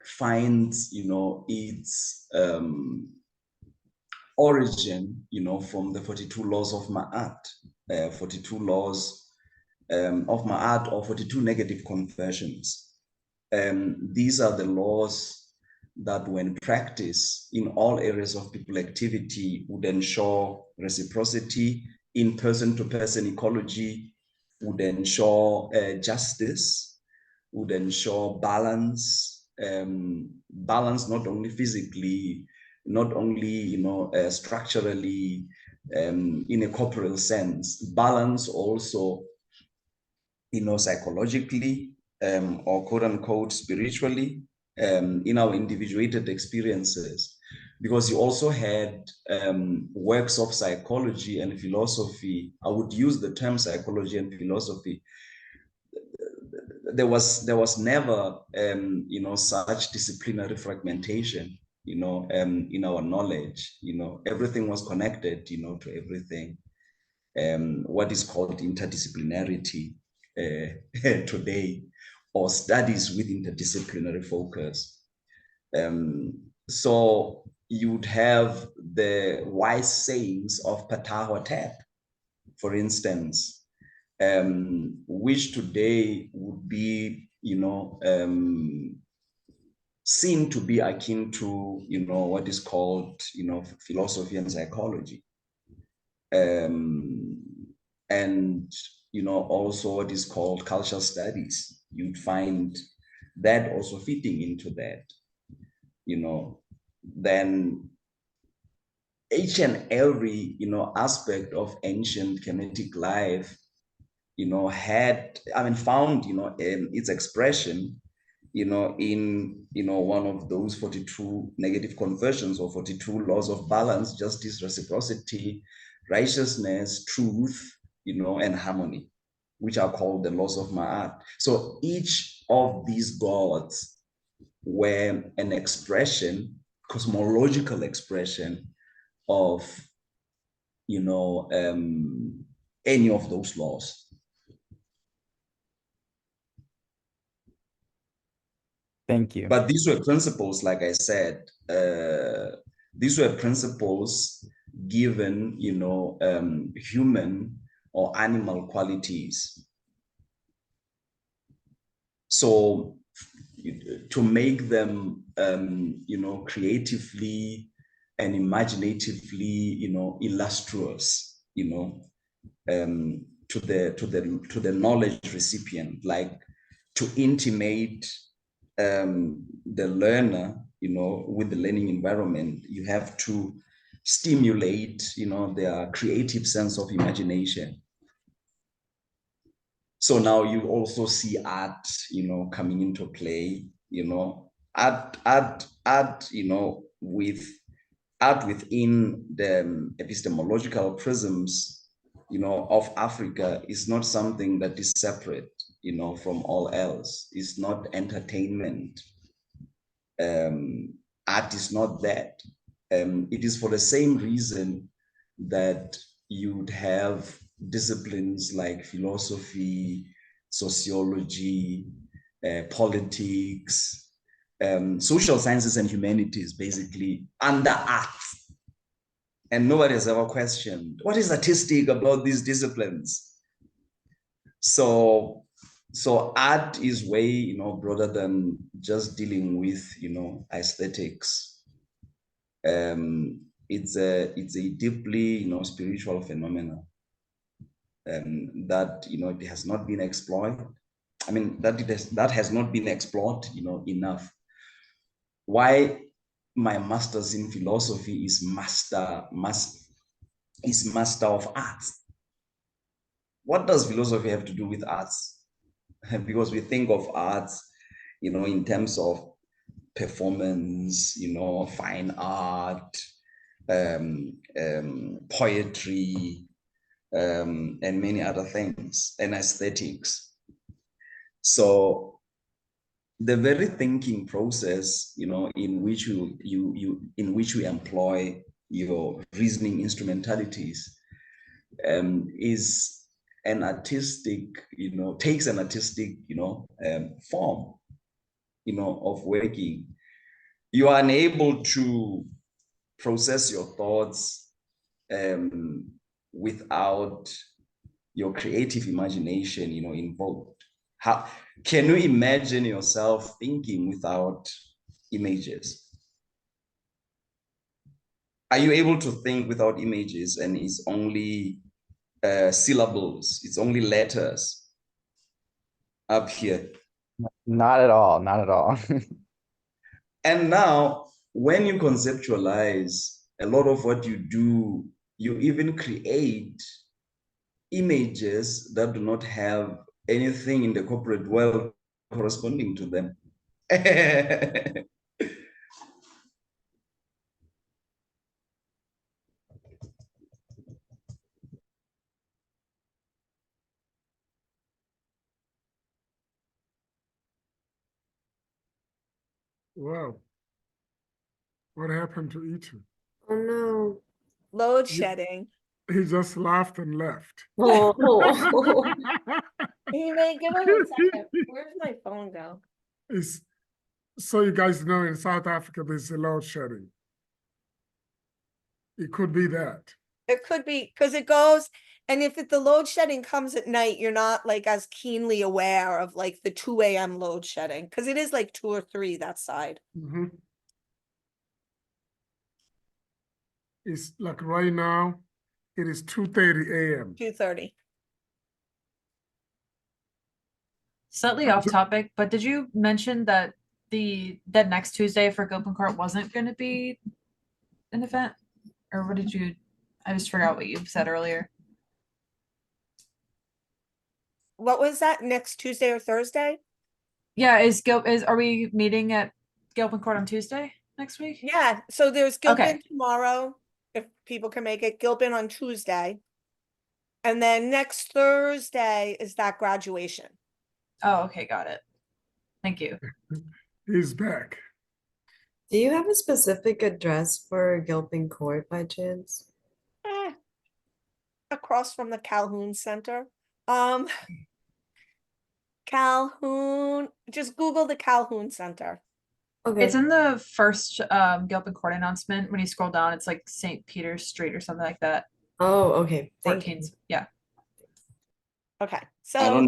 finds, its origin, from the 42 laws of Ma'at, 42 laws of Ma'at, or 42 negative conversions. These are the laws that when practiced in all areas of people activity would ensure reciprocity, in person-to-person ecology, would ensure justice, would ensure balance, balance not only physically, not only structurally, in a corporeal sense, balance also psychologically, or quote unquote spiritually, in our individuated experiences, because you also had works of psychology and philosophy. I would use the term psychology and philosophy. There was never such disciplinary fragmentation in our knowledge. Everything was connected to everything. What is called interdisciplinarity today, or studies with interdisciplinary focus. So you'd have the wise sayings of ThT, for instance, which today would be, seen to be akin to, what is called, philosophy and psychology. And also what is called cultural studies. You'd find that also fitting into that. Then each and every aspect of ancient Kemetic life had found its expression in one of those 42 negative conversions, or 42 laws of balance, justice, reciprocity, righteousness, truth, and harmony, which are called the laws of Ma'at. So each of these gods were an expression, cosmological expression of any of those laws. Thank you. But these were principles, like I said, these were principles given, human or animal qualities. So to make them, creatively and imaginatively, illustrious, to the knowledge recipient, like to intimate the learner, with the learning environment, you have to stimulate, their creative sense of imagination. So now you also see art, coming into play, art, with art within the epistemological prisms, of Africa is not something that is separate, from all else. It's not entertainment. Art is not that. It is for the same reason that you would have disciplines like philosophy, sociology, politics, social sciences and humanities, basically under arts. And nobody has ever questioned what is artistic about these disciplines. So art is way, broader than just dealing with, aesthetics. it's a deeply, spiritual phenomenon, that, it has not been explored. I mean, that has not been explored, enough. Why my master's in philosophy is master of arts. What does philosophy have to do with arts? Because we think of arts, in terms of performance, fine art, poetry, and many other things, and aesthetics. So the very thinking process, in which you employ your reasoning instrumentalities, is an artistic, takes an artistic, form, of working. You are unable to process your thoughts without your creative imagination, involved. How can you imagine yourself thinking without images? Are you able to think without images and it's only syllables, it's only letters up here? Not at all, not at all. And now, when you conceptualize a lot of what you do, you even create images that do not have anything in the corporate world corresponding to them. Wow. What happened to E2? Oh no. Load shedding. He just laughed and left. Oh. You may give him a second. Where's my phone go? It's, so you guys know, in South Africa, there's a load shedding. It could be that. It could be because it goes, and if the load shedding comes at night, you're not like as keenly aware of like the 2 a.m. load shedding because it is like 2 or 3 that side. Mhm. It's like right now, it is 2:30 a.m. 2:30. Slightly off topic, but did you mention that that next Tuesday for Gilpin Court wasn't going to be an event? Or what did you, I just forgot what you said earlier. What was that, next Tuesday or Thursday? Yeah, are we meeting at Gilpin Court on Tuesday next week? Yeah, so there's Gilpin Okay. tomorrow, if people can make it, Gilpin on Tuesday. And then next Thursday is that graduation. Oh, okay, got it. Thank you. He's back. Do you have a specific address for Gilpin Court by chance? Across from the Calhoun Center. Calhoun, just Google the Calhoun Center. Okay. It's in the first Gilpin Court announcement. When you scroll down, it's like St. Peter's Street or something like that. Oh, okay. Thank you. 14th. Yeah. Okay, I so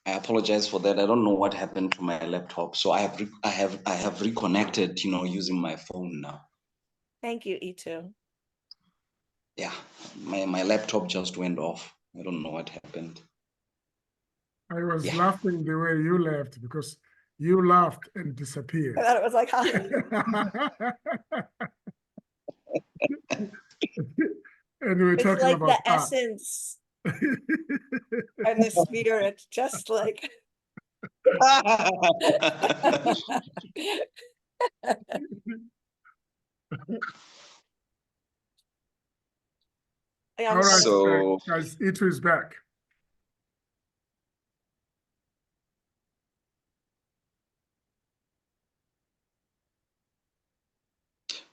apologize for that. I don't know what happened to my laptop. So I have reconnected, using my phone now. thank you, E2. Yeah, my laptop just went off. I don't know what happened. I was Yeah. laughing the way you laughed because you laughed and disappeared. I thought it was like, huh? And we were It's talking like about the art. essence and the spirit, just like. Yeah, All right, So- guys, E2 is back.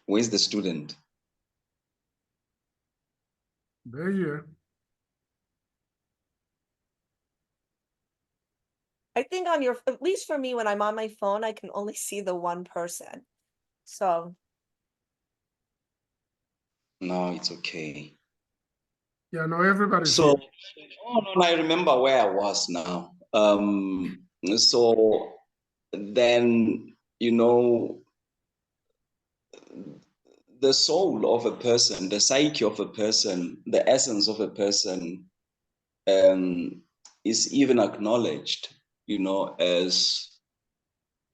Where's the student? There you are. I think on your, at least for me, when I'm on my phone, I can only see the one person. So, No, it's okay. Yeah, no, everybody's So, here. no, I remember where I was now. So then, the soul of a person, the psyche of a person, the essence of a person is even acknowledged, as,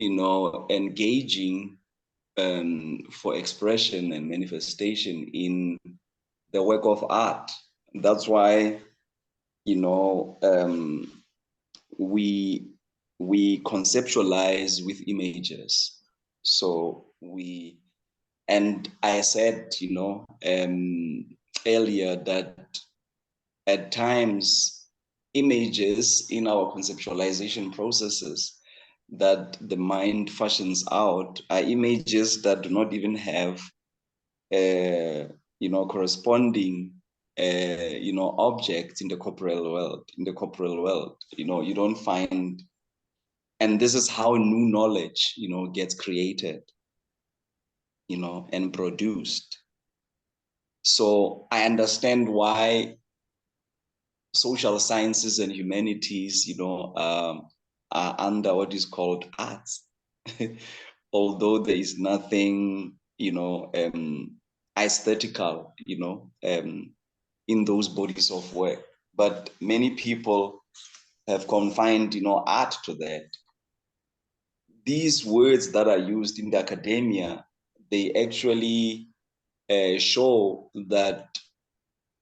engaging for expression and manifestation in the work of art. That's why, we conceptualize with images. So and I said, earlier that at times images in our conceptualization processes that the mind fashions out are images that do not even have, corresponding, objects in the corporeal world. You don't find, and this is how new knowledge, gets created, and produced. So I understand why social sciences and humanities, are under what is called arts, although there is nothing, aesthetical, in those bodies of work. But many people have confined, art to that. These words that are used in the academia, they actually show that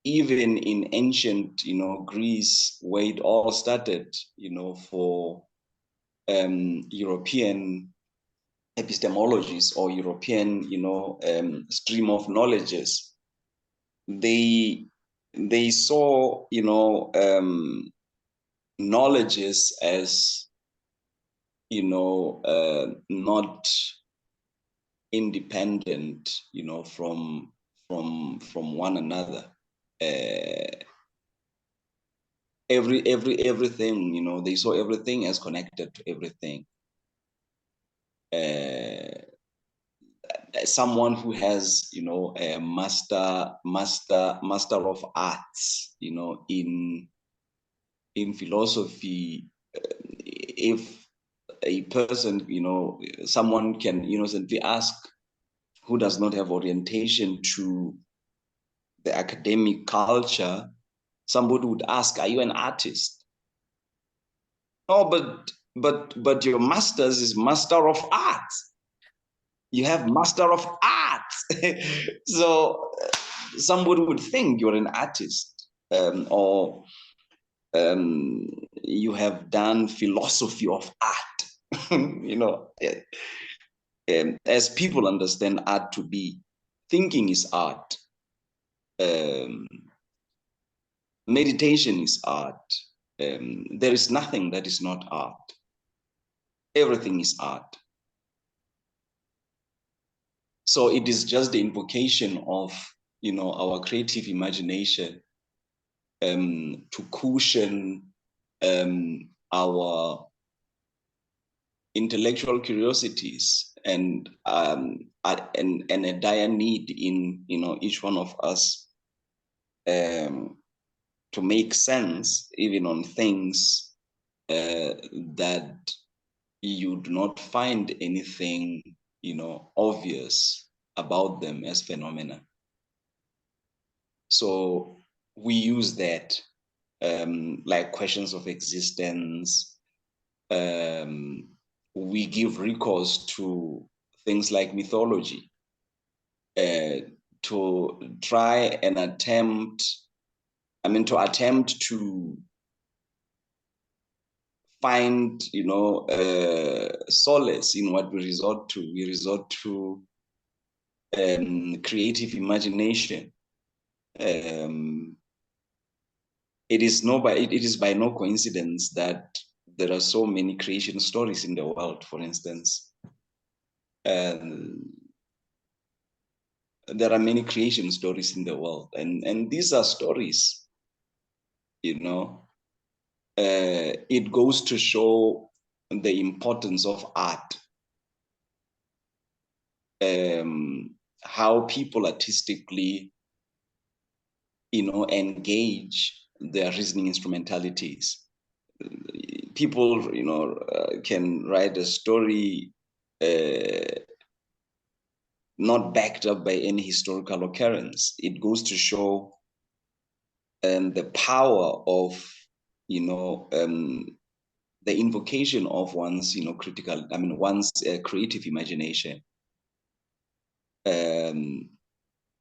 even in ancient, Greece, where it all started, for European epistemologies or European, stream of knowledges, they saw, knowledges as, not independent, from one another. Everything, they saw everything as connected to everything. Someone who has, a master of arts, in philosophy, if a person, someone can innocently ask, who does not have orientation to the academic culture, somebody would ask, are you an artist? No, but your master's is master of arts. You have master of arts. So somebody would think you're an artist, or you have done philosophy of art. As people understand art to be, thinking is art, meditation is art. There is nothing that is not art. Everything is art. So it is just the invocation of, our creative imagination, to cushion our intellectual curiosities and a dire need in, each one of us, to make sense even on things that you do not find anything, obvious about them as phenomena. So we use that, like questions of existence. We give recourse to things like mythology, to try and attempt to find, solace in what we resort to. We resort to creative imagination. It is by no coincidence that there are so many creation stories in the world, for instance. There are many creation stories in the world, and these are stories, it goes to show the importance of art, how people artistically, engage their reasoning instrumentalities. People, can write a story not backed up by any historical occurrence. It goes to show the power of, the invocation of one's, one's creative imagination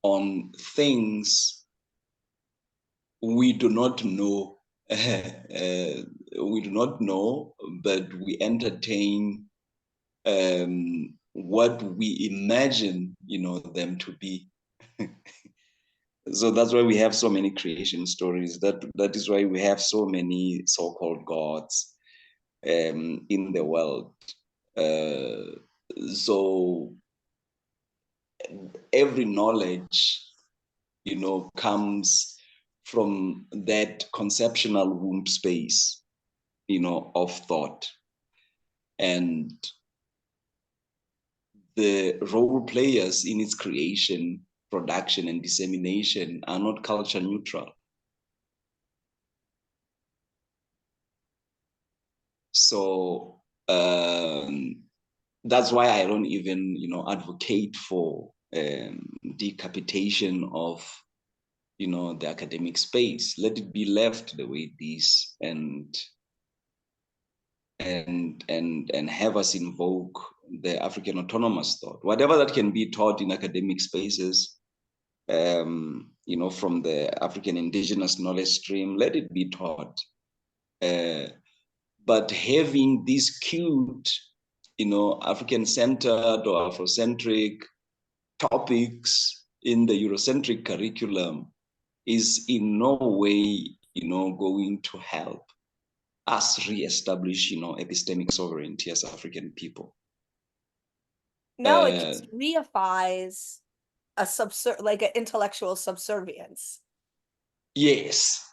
on things we do not know. We do not know, but we entertain what we imagine, them to be. So that's why we have so many creation stories. That is why we have so many so-called gods in the world. So every knowledge, comes from that conceptual womb space, of thought. And the role players in its creation, production, and dissemination are not culture neutral. So that's why I don't even, advocate for decapitation of, the academic space. Let it be left the way it is, and have us invoke the African autonomous thought, whatever that can be taught in academic spaces, from the African indigenous knowledge stream, let it be taught. But having these cute, African-centered or Afrocentric topics in the Eurocentric curriculum is in no way, going to help us reestablish, epistemic sovereignty as African people. No, it just reifies like an intellectual subservience. Yes.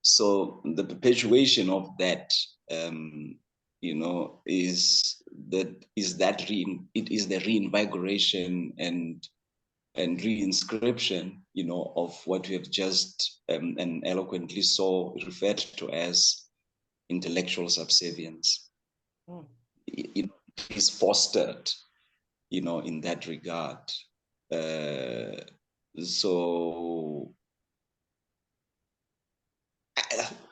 So the perpetuation of that, it is the reinvigoration and reinscription, of what we have just and eloquently so referred to as intellectual subservience. It is fostered, in that regard. So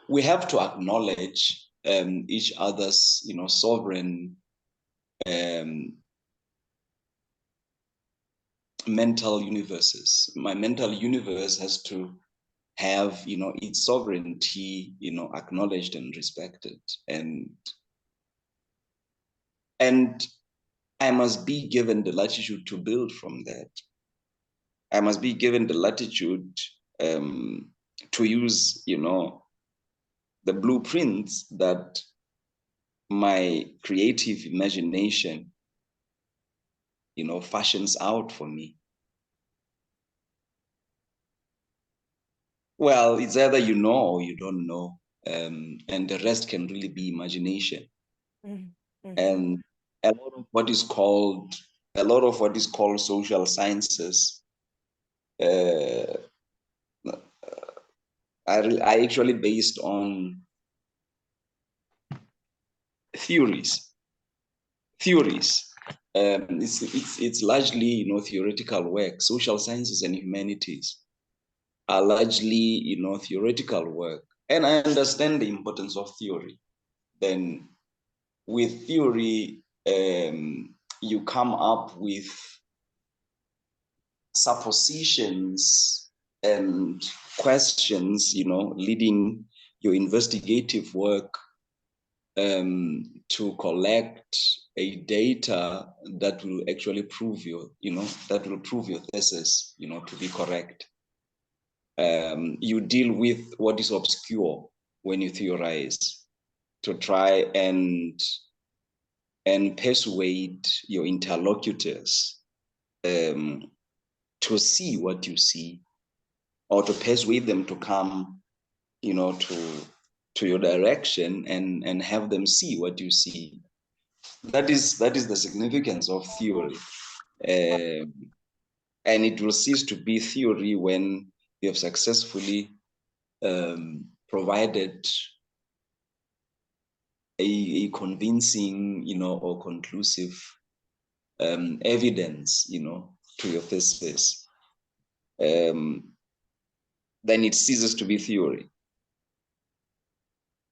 we have to acknowledge each other's, sovereign mental universes. My mental universe has to have, its sovereignty, acknowledged and respected, and I must be given the latitude to build from that. I must be given the latitude to use, the blueprints that my creative imagination, fashions out for me. Well, it's either you know or you don't know, and the rest can really be imagination. Mm-hmm. And a lot of what is called social sciences, I actually based on theories. It's largely, theoretical work. Social sciences and humanities are largely, theoretical work. And I understand the importance of theory. Then with theory, you come up with suppositions and questions, leading your investigative work to collect a data that will actually prove your thesis, to be correct. You deal with what is obscure when you theorize, to try and persuade your interlocutors to see what you see, or to persuade them to come, to your direction and have them see what you see. That is the significance of theory. And it will cease to be theory when you have successfully provided a convincing, or conclusive evidence, to your thesis, then it ceases to be theory.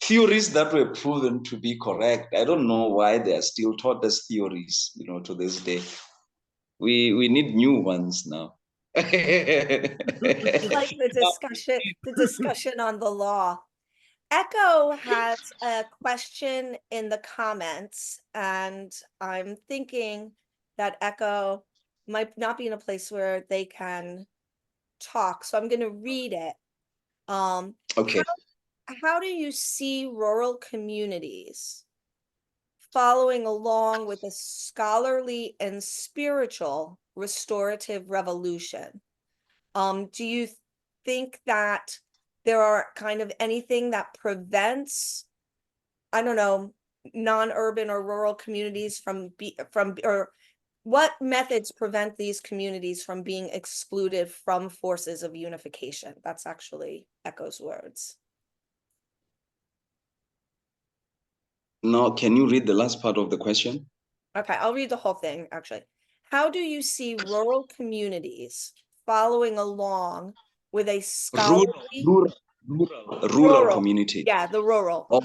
Theories that were proven to be correct, I don't know why they are still taught as theories, to this day. We need new ones now. Like the discussion on the law. Echo has a question in the comments, and I'm thinking that Echo might not be in a place where they can talk, so I'm going to read it. Okay. How do you see rural communities following along with a scholarly and spiritual restorative revolution? Do you think that there are kind of anything that prevents, I don't know, non-urban or rural communities or what methods prevent these communities from being excluded from forces of unification? That's actually Echo's words. No, can you read the last part of the question? Okay, I'll read the whole thing, actually. How do you see rural communities following along with a scholarly Rural community. Yeah, the rural. Oh,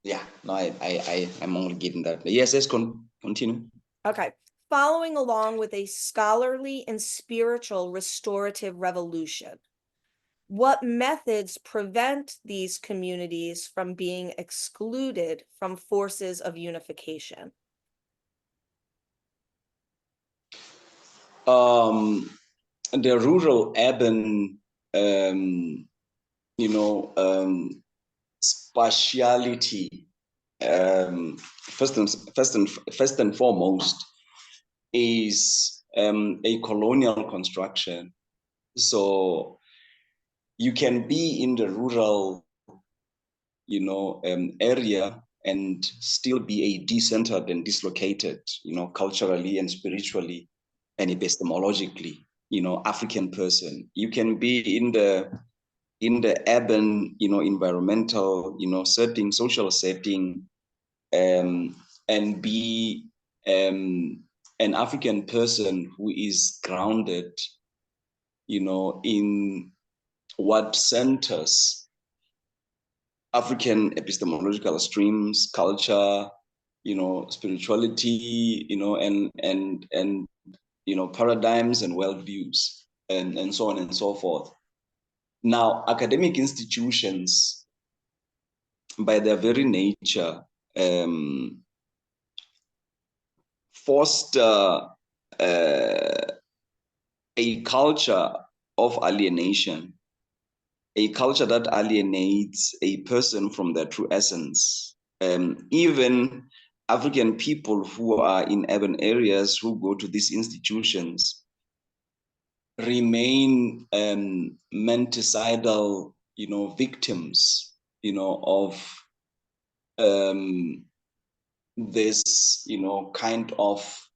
yeah, no, I'm only getting that. Yes, continue. Okay. Following along with a scholarly and spiritual restorative revolution, what methods prevent these communities from being excluded from forces of unification? The rural urban, spatiality, first and foremost, is a colonial construction. So you can be in the rural, area and still be a decentered and dislocated, culturally and spiritually and epistemologically, African person. You can be in the urban, environmental, setting, social setting, and be an African person who is grounded, in what centers African epistemological streams, culture, spirituality, and paradigms and worldviews, and so on and so forth. Now, academic institutions, by their very nature, foster a culture of alienation, a culture that alienates a person from their true essence. Even African people who are in urban areas who go to these institutions remain menticidal, victims, of this, kind of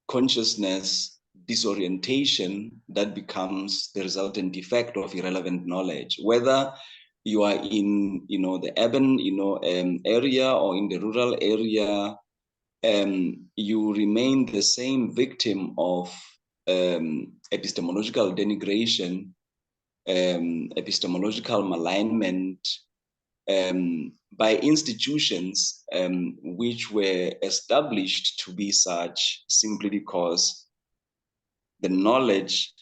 consciousness disorientation that becomes the resultant effect of irrelevant knowledge, whether you are in, the urban, area or in the rural area. You remain the same victim of epistemological denigration, epistemological malignment, by institutions which were established to be such simply because the knowledge,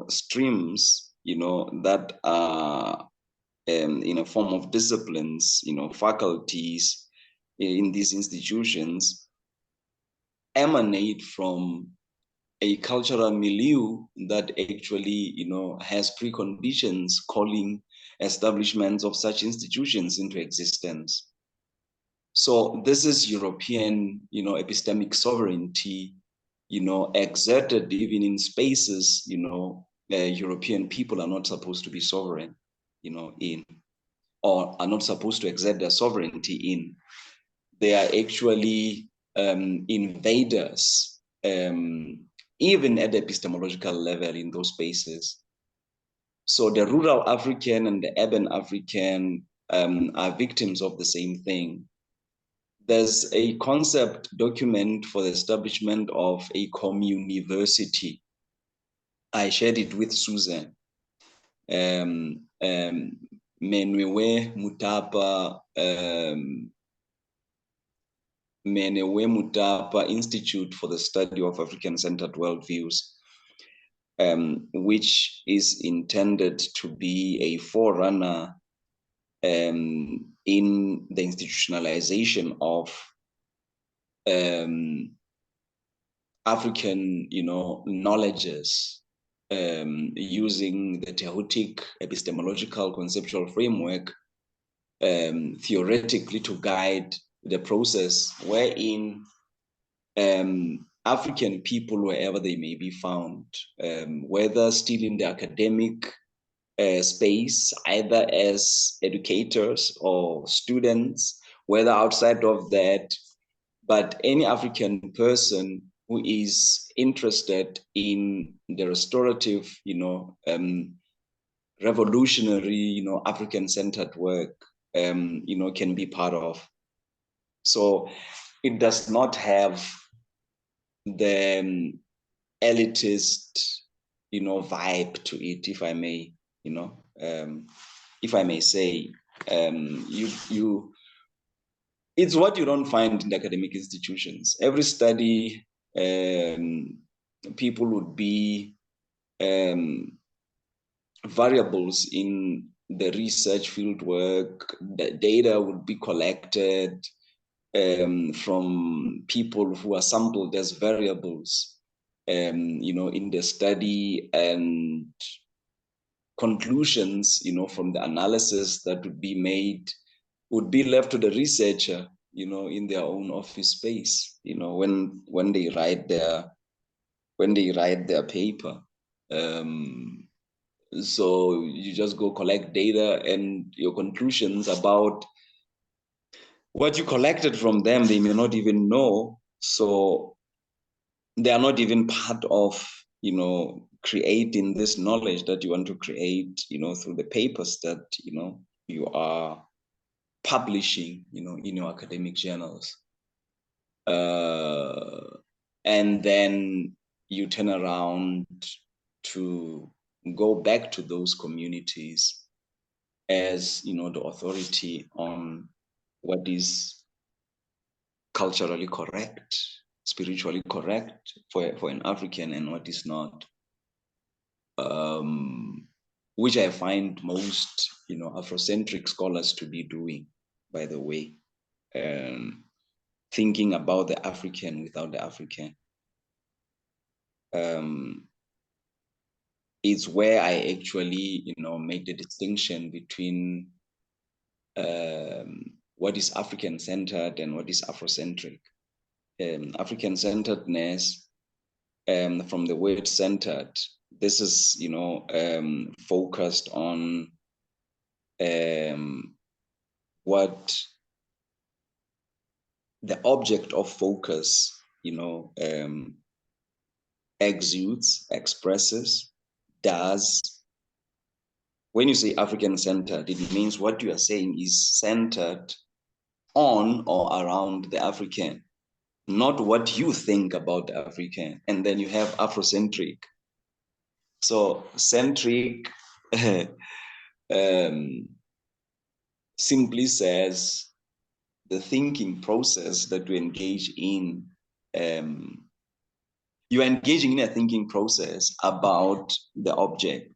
streams, that are in a form of disciplines, faculties in these institutions emanate from a cultural milieu that actually, has preconditions calling establishments of such institutions into existence. So this is European, epistemic sovereignty, exerted even in spaces, European people are not supposed to be sovereign, in, or are not supposed to exert their sovereignty in. They are actually invaders, even at the epistemological level in those spaces. So the rural African and the urban African are victims of the same thing. there's a concept document for the establishment of a communiversity. I shared it with Susan. Menwewe Mutapa Institute for the Study of African-Centered Worldviews, which is intended to be a forerunner in the institutionalization of African, knowledges, using the TEHUTIC epistemological conceptual framework, theoretically to guide the process wherein African people, wherever they may be found, whether still in the academic space, either as educators or students, whether outside of that, but any African person who is interested in the restorative, revolutionary, African-centered work, can be part of. So it does not have the elitist, vibe to it, if I may, if I may say. It's what you don't find in the academic institutions. Every study, people would be variables in the research field work. The data would be collected from people who are sampled as variables, in the study, and conclusions, from the analysis that would be made would be left to the researcher, in their own office space, when they write their paper. So you just go collect data, and your conclusions about what you collected from them, they may not even know. So they are not even part of, creating this knowledge that you want to create, through the papers that, you are publishing, in your academic journals. And then you turn around to go back to those communities as, the authority on what is culturally correct, spiritually correct for an African, and what is not. Which I find most, Afrocentric scholars to be doing, by the way, thinking about the African without the African. It's where I actually, make the distinction between what is African-centered and what is Afrocentric. African-centeredness, from the word centered, this is, focused on what the object of focus, exudes, expresses, does. When you say African-centered, it means what you are saying is centered on or around the African, not what you think about the African. And then you have Afrocentric. So centric simply says the thinking process that you engage in. You are engaging in a thinking process about the object,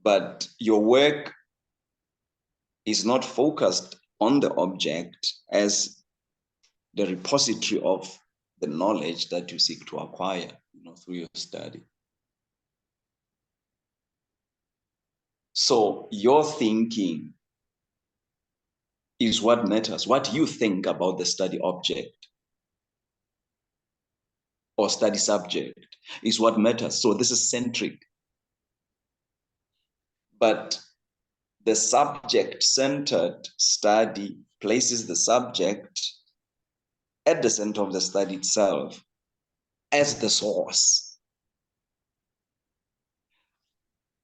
but your work is not focused on the object as the repository of the knowledge that you seek to acquire, through your study. So your thinking is what matters. What you think about the study object or study subject is what matters. So this is centric. But the subject-centered study places the subject at the center of the study itself as the source.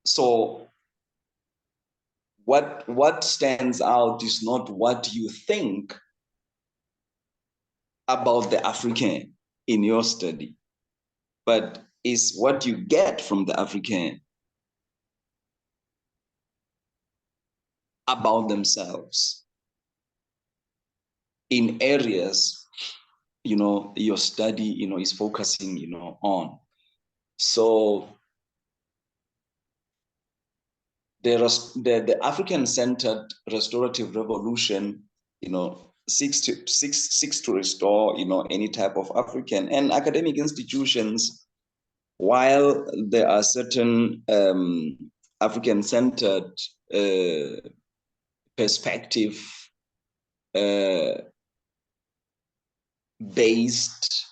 So what stands out is not what you think, about the African in your study, but is what you get from the African about themselves in areas, your study, is focusing, on. So the African-centered restorative revolution, seeks to restore, any type of African, and academic institutions, while there are certain African-centered perspective based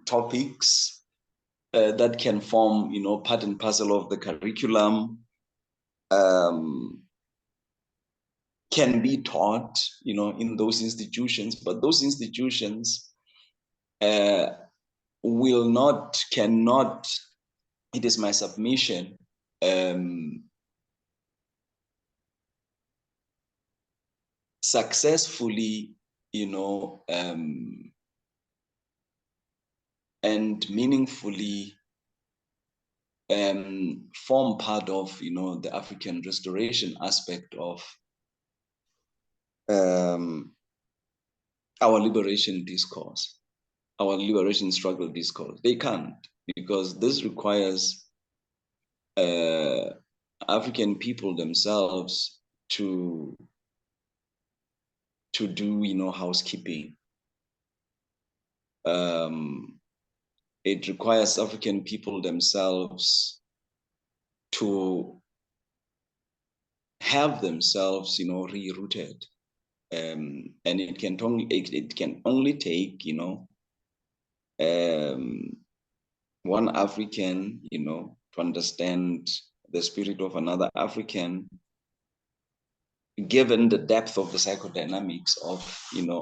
topics that can form, part and parcel of the curriculum, can be taught, in those institutions, but those institutions cannot, it is my submission, successfully, and meaningfully form part of, the African restoration aspect of our liberation discourse, our liberation struggle discourse. They can't, because this requires African people themselves to do, housekeeping. It requires African people themselves to have themselves, rerouted. And it can only take, one African, to understand the spirit of another African, given the depth of the psychodynamics of,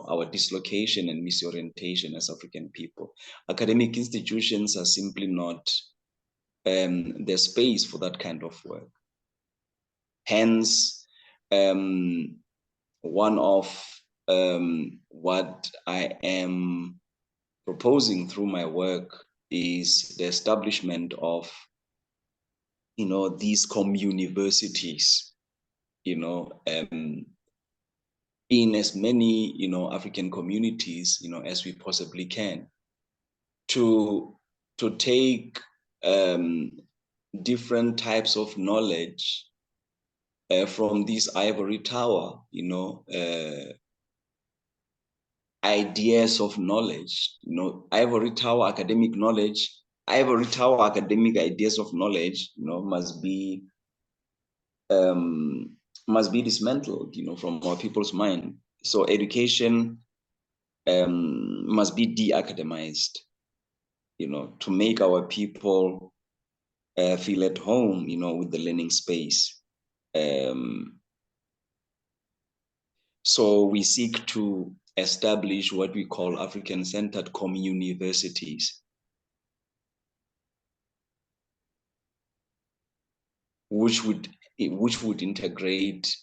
our dislocation and misorientation as African people. Academic institutions are simply not the space for that kind of work. Hence, one of what I am proposing through my work is the establishment of, these communiversities, in as many, African communities, as we possibly can, to take different types of knowledge from this ivory tower, ideas of knowledge, ivory tower academic knowledge, ivory tower academic ideas of knowledge, must be dismantled, from our people's mind. So education must be de-academized, to make our people feel at home, with the learning space. So we seek to establish what we call African-centered communiversities, which would integrate,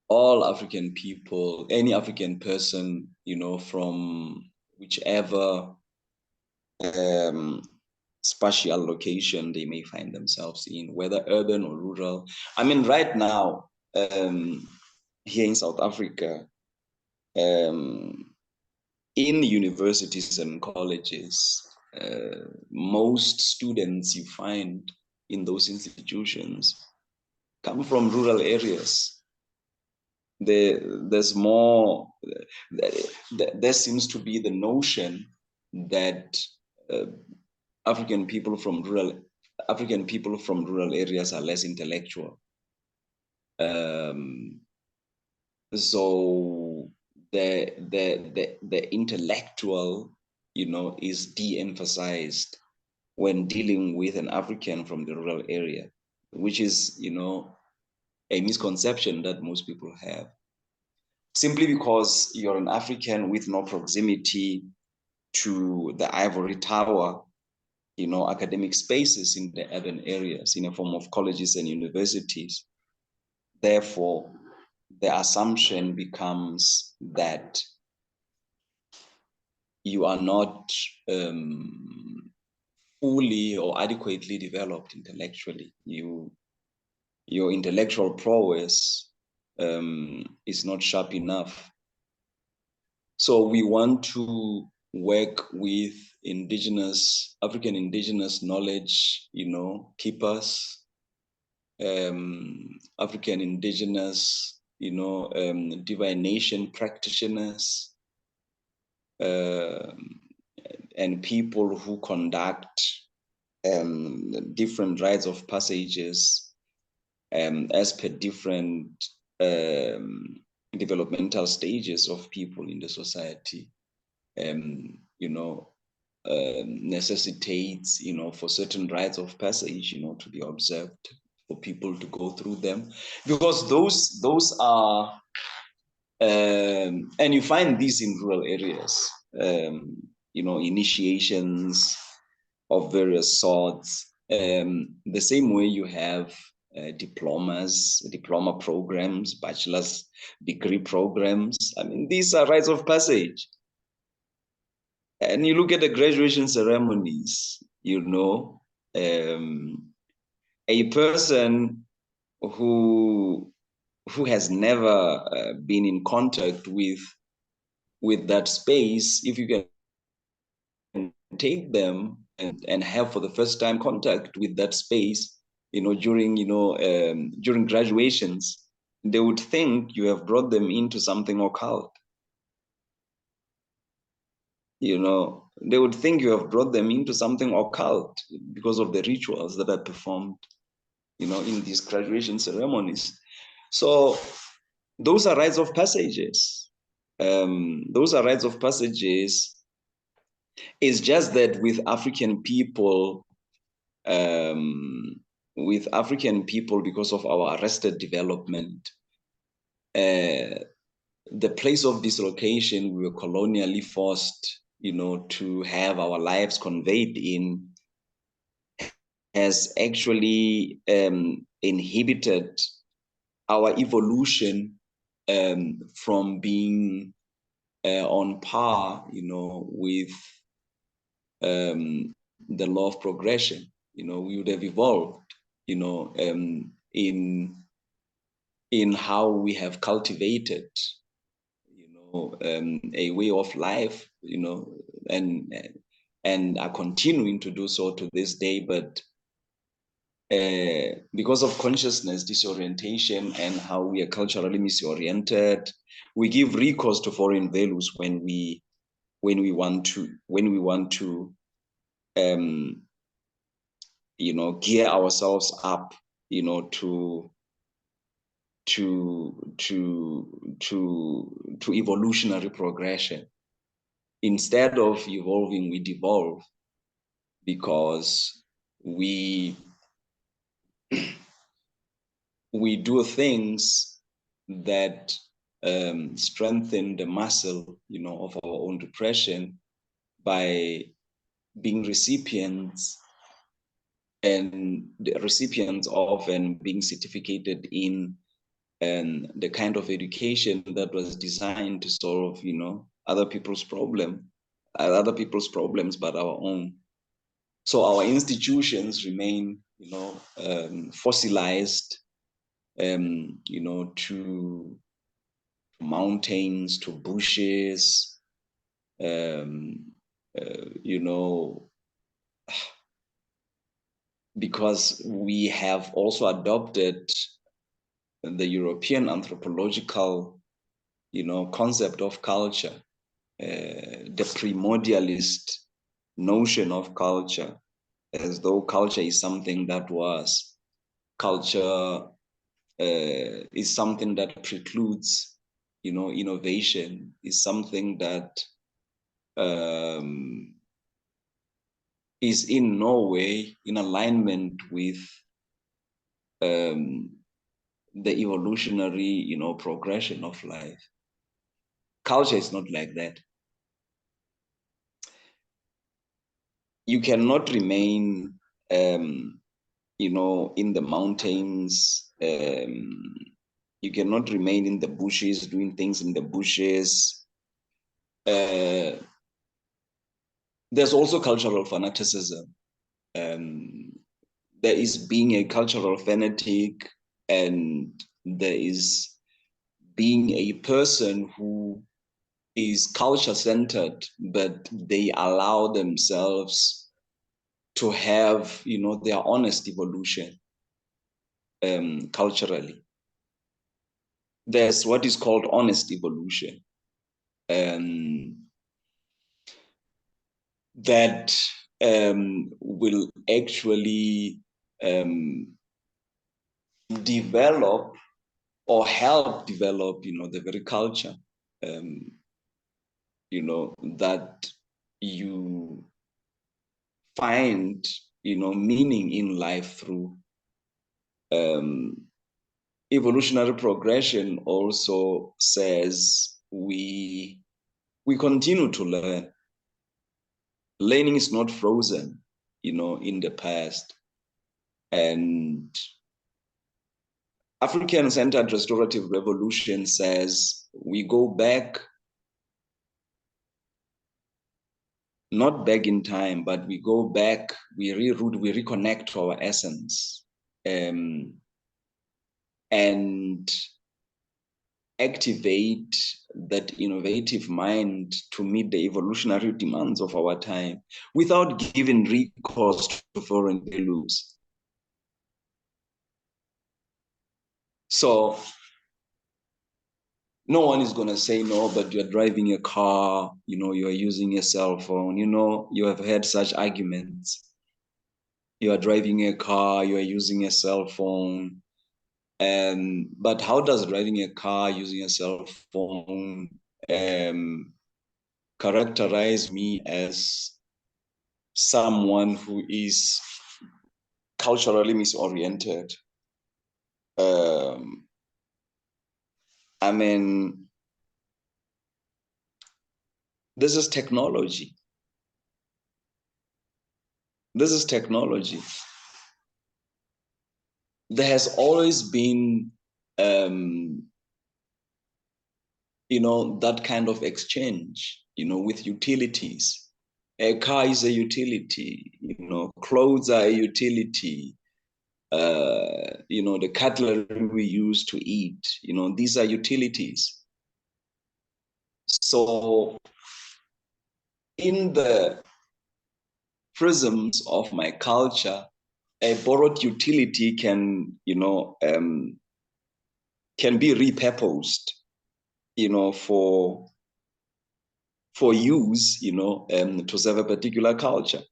all African people, any African person, from whichever spatial location they may find themselves in, whether urban or rural. I mean, right now, here in South Africa, in universities and colleges, most students you find in those institutions come from rural areas. There's more, there seems to be the notion that African people from rural areas are less intellectual. So the intellectual, is de-emphasized when dealing with an African from the rural area, which is, a misconception that most people have. Simply because you're an African with no proximity to the ivory tower, academic spaces in the urban areas in the form of colleges and universities. Therefore, the assumption becomes that you are not fully or adequately developed intellectually. Your intellectual prowess is not sharp enough. So we want to work with African indigenous knowledge, keepers, African indigenous, divination practitioners, and people who conduct different rites of passages as per different developmental stages of people in the society, necessitates, for certain rites of passage, to be observed, for people to go through them, because those are, and you find these in rural areas, initiations of various sorts, the same way you have diploma programs, bachelor's degree programs. I mean, these are rites of passage. And you look at the graduation ceremonies, a person who has never been in contact with that space, if you can take them and have for the first time contact with that space, during graduations, they would think you have brought them into something occult. They would think you have brought them into something occult because of the rituals that are performed, in these graduation ceremonies. So those are rites of passages. Those are rites of passages. It's just that with African people, because of our arrested development, the place of dislocation we were colonially forced, to have our lives conveyed in, has actually inhibited our evolution from being on par, with the law of progression. We would have evolved, in how we have cultivated, a way of life, and are continuing to do so to this day. But because of consciousness disorientation and how we are culturally misoriented, we give recourse to foreign values when we want to gear ourselves up, to evolutionary progression. Instead of evolving, we devolve, because we do things that strengthen the muscle, of our own repression, by being recipients of and being certificated in the kind of education that was designed to solve, other people's problems, but our own. So our institutions remain, fossilized, to mountains, to bushes, because we have also adopted the European anthropological, concept of culture, the primordialist notion of culture, as though culture is something that was, is something that precludes, innovation, is something that is in no way in alignment with the evolutionary, progression of life. Culture is not like that. You cannot remain, in the mountains, You cannot remain in the bushes, doing things in the bushes. There's also cultural fanaticism. There is being a cultural fanatic, and there is being a person who is culture-centered, but they allow themselves to have, their honest evolution culturally. There's what is called honest evolution. That will actually develop or help develop, the very culture, that you find, meaning in life through. Evolutionary progression also says we continue to learn. Learning is not frozen, in the past. And African-centered restorative revolution says we go back, not back in time, but we go back, we reroute, we reconnect to our essence, and activate that innovative mind to meet the evolutionary demands of our time without giving recourse to foreign values. So no one is going to say no, but you're driving a car, you're using a cell phone, you have had such arguments. You are driving a car, you are using a cell phone. But how does driving a car using a cell phone characterize me as someone who is culturally misoriented? I mean, this is technology. This is technology. There has always been, that kind of exchange, with utilities. A car is a utility, clothes are a utility. The cutlery we use to eat, these are utilities. So in the prisms of my culture, a borrowed utility can be repurposed, for use, to serve a particular culture.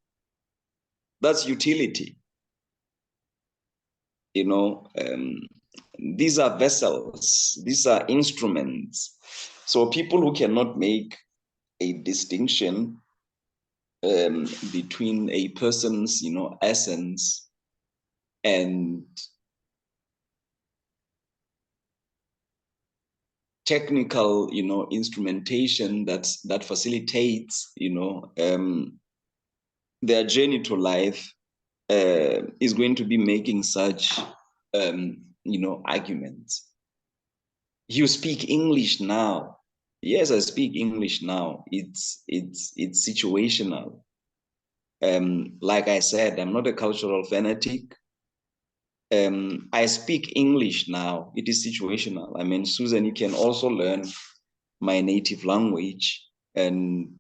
That's utility. These are vessels, these are instruments. So people who cannot make a distinction between a person's, essence and technical, instrumentation that facilitates, their journey to life, is going to be making such, arguments. You speak English now. Yes, I speak English now. It's situational. Like I said, I'm not a cultural fanatic. I speak English now. It is situational. I mean, Susan, you can also learn my native language, and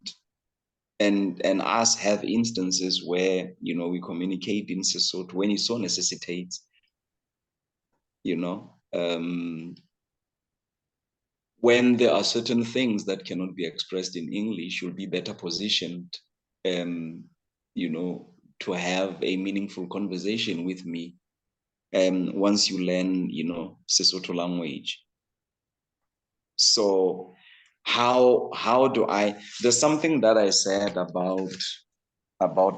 us have instances where, we communicate in Sesotho when it so necessitates, when there are certain things that cannot be expressed in English, you'll be better positioned, to have a meaningful conversation with me, once you learn, Sesotho language. So how do I, there's something that I said about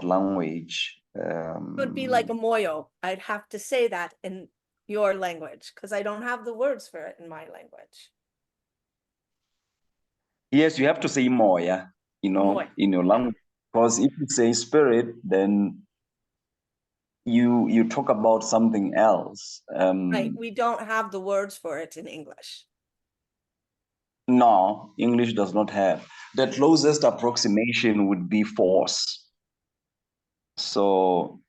language. Would be like a moyo. I'd have to say that in your language because I don't have the words for it in my language. Yes, you have to say moya, Moya. in your language, because if you say spirit, then you talk about something else. Right, we don't have the words for it in English. No, English does not have. The closest approximation would be force. So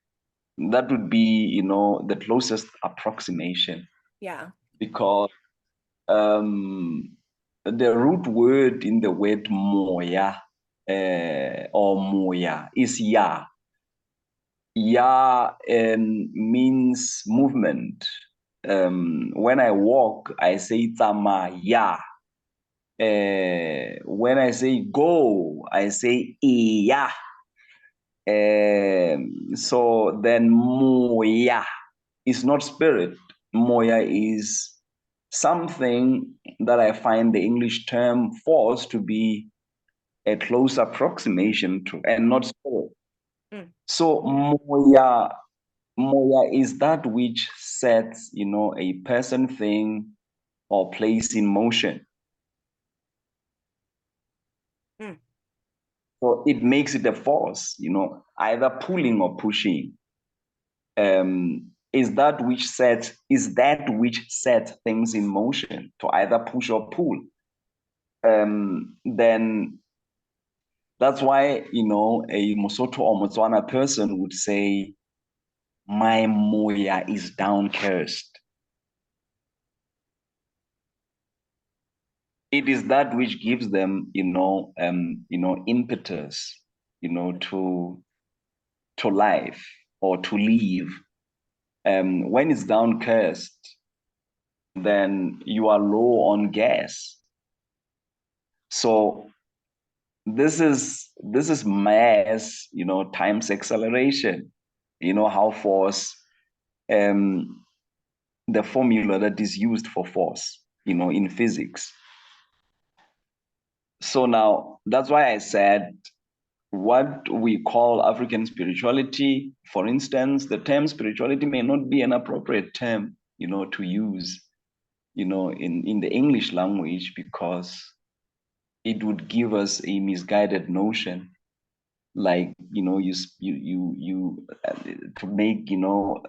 that would be, you know, the closest approximation, Yeah, because the root word in the word moya or moya is ya. Ya means movement. When I walk, I say tama ya. When I say go, I say iya. So then moya is not spirit. Moya is something that I find the English term force to be a close approximation to, and not spirit. Mm. So moya is that which sets, you know, a person, thing, or place in motion. Mm. So it makes it a force, you know, either pulling or pushing. Is that which sets things in motion to either push or pull. Then that's why, you know, a Mosotho or Motswana person would say, my moya is downcast. It is that which gives them, you know, impetus, you know, to life or to live. When it's downcast, then you are low on gas. So this is mass, you know, times acceleration. You know how force, the formula that is used for force, you know, in physics. So now that's why I said what we call African spirituality, for instance, the term spirituality may not be an appropriate term, you know, to use, you know, in the English language, because it would give us a misguided notion, like, you know, you to make, you know,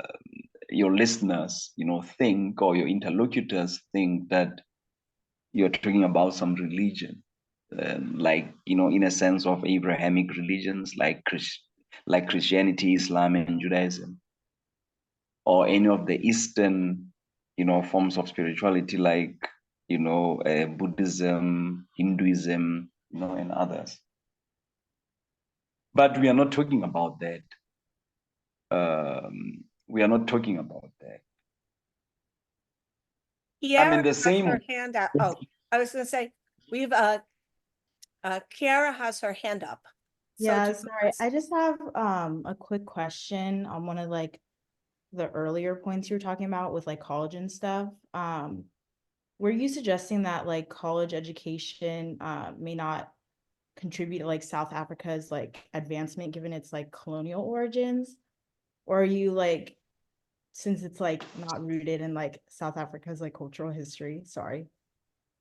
your listeners, you know, think, or your interlocutors think that you're talking about some religion, like, you know, in a sense of Abrahamic religions like Christianity, Islam, and Judaism, or any of the Eastern, you know, forms of spirituality like, you know, Buddhism, Hinduism, you know, and others. But we are not talking about that. We are not talking about that. Kiara the has same. her hand up. Oh, I was gonna say, we've, Kiara has her hand up. So Yeah, do- sorry. I just have a quick question on one of like the earlier points you were talking about with like college and stuff. Were you suggesting that like college education may not contribute to like South Africa's like advancement given its like colonial origins? Or are you like, since it's like not rooted in like South Africa's like cultural history, sorry.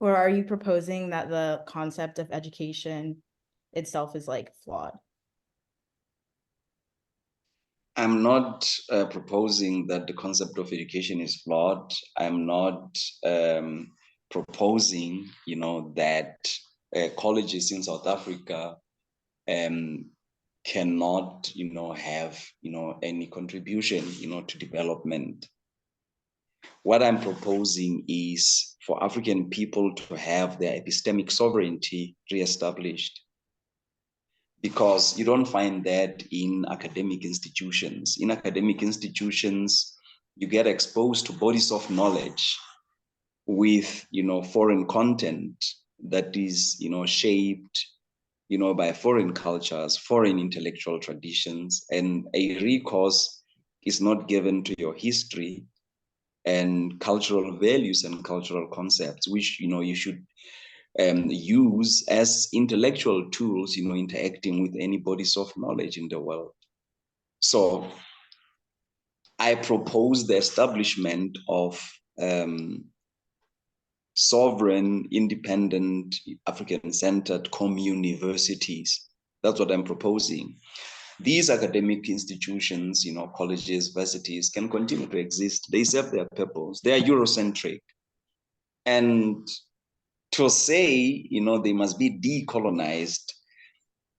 Or are you proposing that the concept of education itself is like flawed? I'm not proposing that the concept of education is flawed. I'm not proposing, you know, that colleges in South Africa cannot, you know, have, you know, any contribution, you know, to development. What I'm proposing is for African people to have their epistemic sovereignty reestablished, because you don't find that in academic institutions. In academic institutions, you get exposed to bodies of knowledge with, you know, foreign content that is, you know, shaped, you know, by foreign cultures, foreign intellectual traditions, and a recourse is not given to your history and cultural values and cultural concepts, which, you know, you should use as intellectual tools, you know, interacting with any bodies of knowledge in the world. So I propose the establishment of sovereign, independent, African-centered universities. That's what I'm proposing. these academic institutions, colleges, universities can continue to exist. They serve their purpose. They are Eurocentric. And to say, they must be decolonized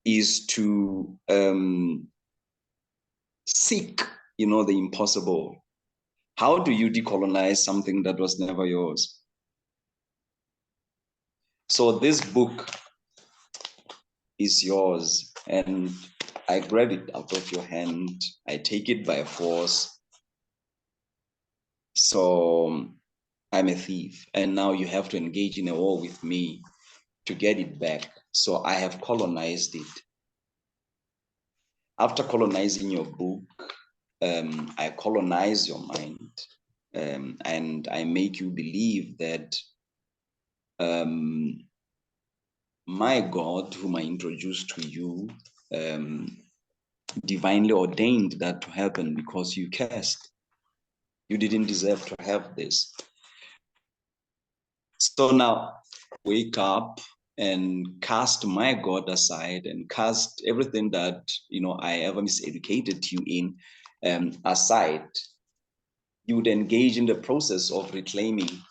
is to seek, the impossible. How do you decolonize something that was never yours? So this book is yours, and I grab it out of your hand. I take it by force. So I'm a thief, and now you have to engage in a war with me to get it back. So I have colonized it. After colonizing your book, I colonize your mind, and I make you believe that my God, whom I introduced to you, divinely ordained that to happen because you cursed. You didn't deserve to have this. So now wake up and cast my God aside and cast everything that I ever miseducated you in aside. You would engage in the process of reclaiming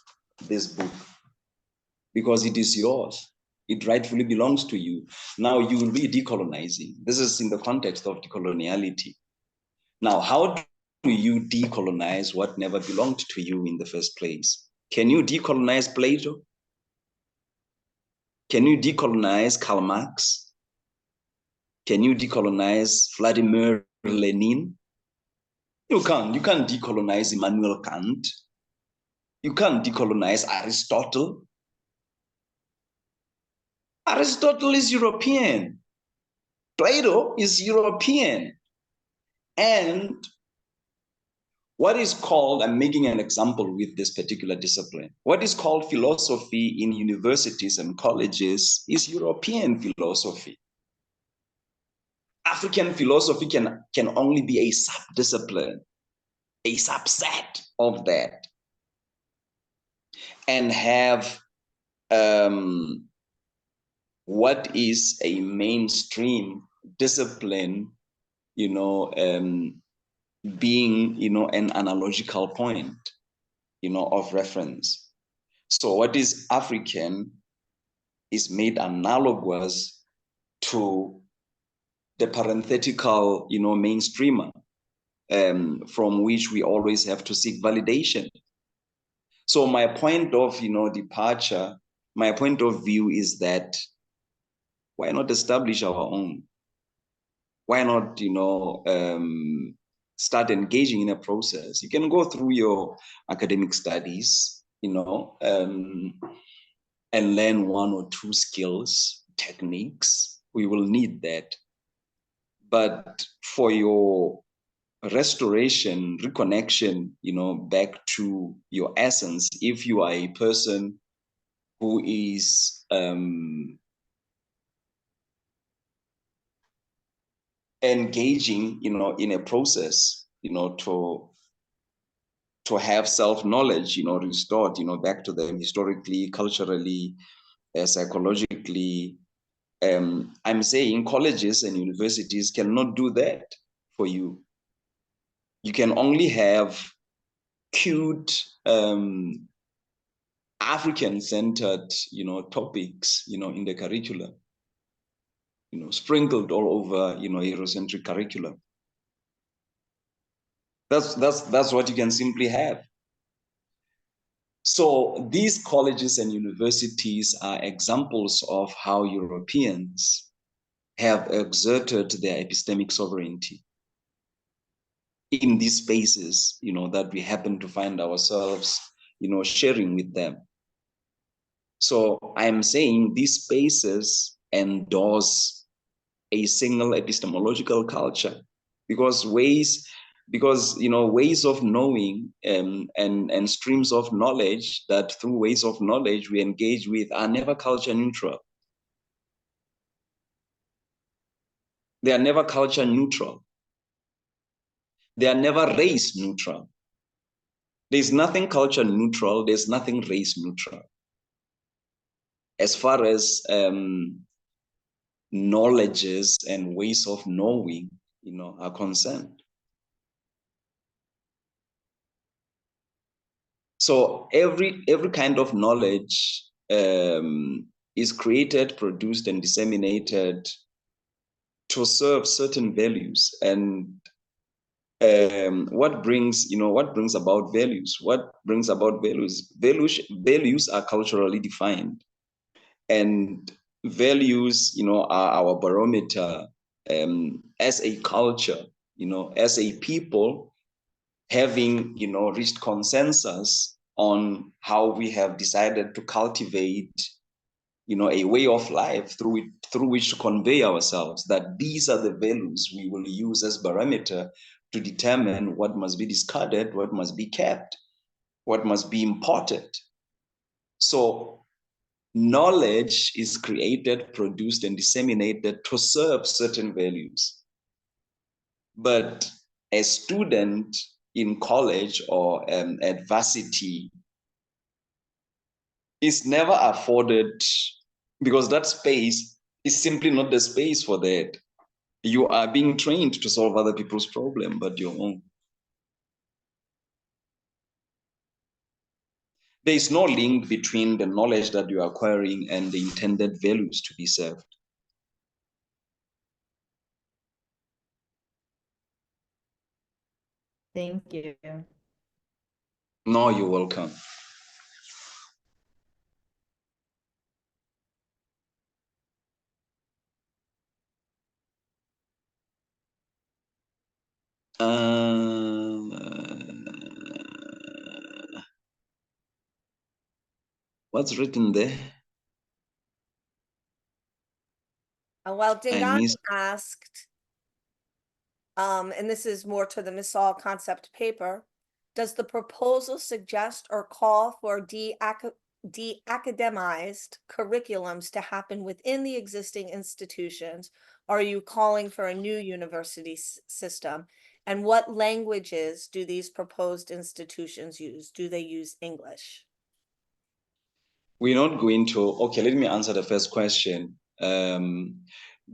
this book because it is yours. It rightfully belongs to you. Now you will be decolonizing. This is in the context of decoloniality. Now, how do you decolonize what never belonged to you in the first place? Can you decolonize Plato? Can you decolonize Karl Marx? Can you decolonize Vladimir Lenin? You can't decolonize Immanuel Kant. You can't decolonize Aristotle. Aristotle is European. Plato is European. And what is called, I'm making an example with this particular discipline, what is called philosophy in universities and colleges is European philosophy. African philosophy can only be a sub-discipline, a subset of that, and have what is a mainstream discipline, being, an analogical point, of reference. So what is African is made analogous to the parenthetical, mainstreamer, from which we always have to seek validation. So my point of, departure, my point of view is that why not establish our own? Why not, start engaging in a process? You can go through your academic studies, and learn one or two skills, techniques. We will need that. But for your restoration, reconnection, back to your essence, if you are a person who is engaging, in a process, to have self-knowledge, restored, back to them historically, culturally, psychologically. I'm saying colleges and universities cannot do that for you. You can only have cute, African-centered, topics, in the curriculum, sprinkled all over, Eurocentric curriculum. That's what you can simply have. So these colleges and universities are examples of how Europeans have exerted their epistemic sovereignty in these spaces, that we happen to find ourselves, sharing with them. So I'm saying these spaces endorse a single epistemological culture because ways of knowing and streams of knowledge that through ways of knowledge we engage with are never culture neutral. They are never culture neutral. They are never race neutral. There's nothing culture neutral. There's nothing race neutral. As far as knowledges and ways of knowing, are concerned. So every kind of knowledge is created, produced, and disseminated to serve certain values. And what brings about values? What brings about values? Values are culturally defined, and values, are our barometer as a culture, as a people, having reached consensus on how we have decided to cultivate a way of life through which to convey ourselves, that these are the values we will use as barometer to determine what must be discarded, what must be kept, what must be imported. So knowledge is created, produced, and disseminated to serve certain values. But a student in college or at varsity is never afforded, because that space is simply not the space for that. You are being trained to solve other people's problem, but your own. There is no link between the knowledge that you are acquiring and the intended values to be served. Thank you. No, you're welcome. What's written there? Well, I Dingani missed. asked, and this is more to the Missal concept paper, does the proposal suggest or call for de-academized curriculums to happen within the existing institutions? Or are you calling for a new university system? And what languages do these proposed institutions use? Do they use English? We're not going to, okay, let me answer the first question. The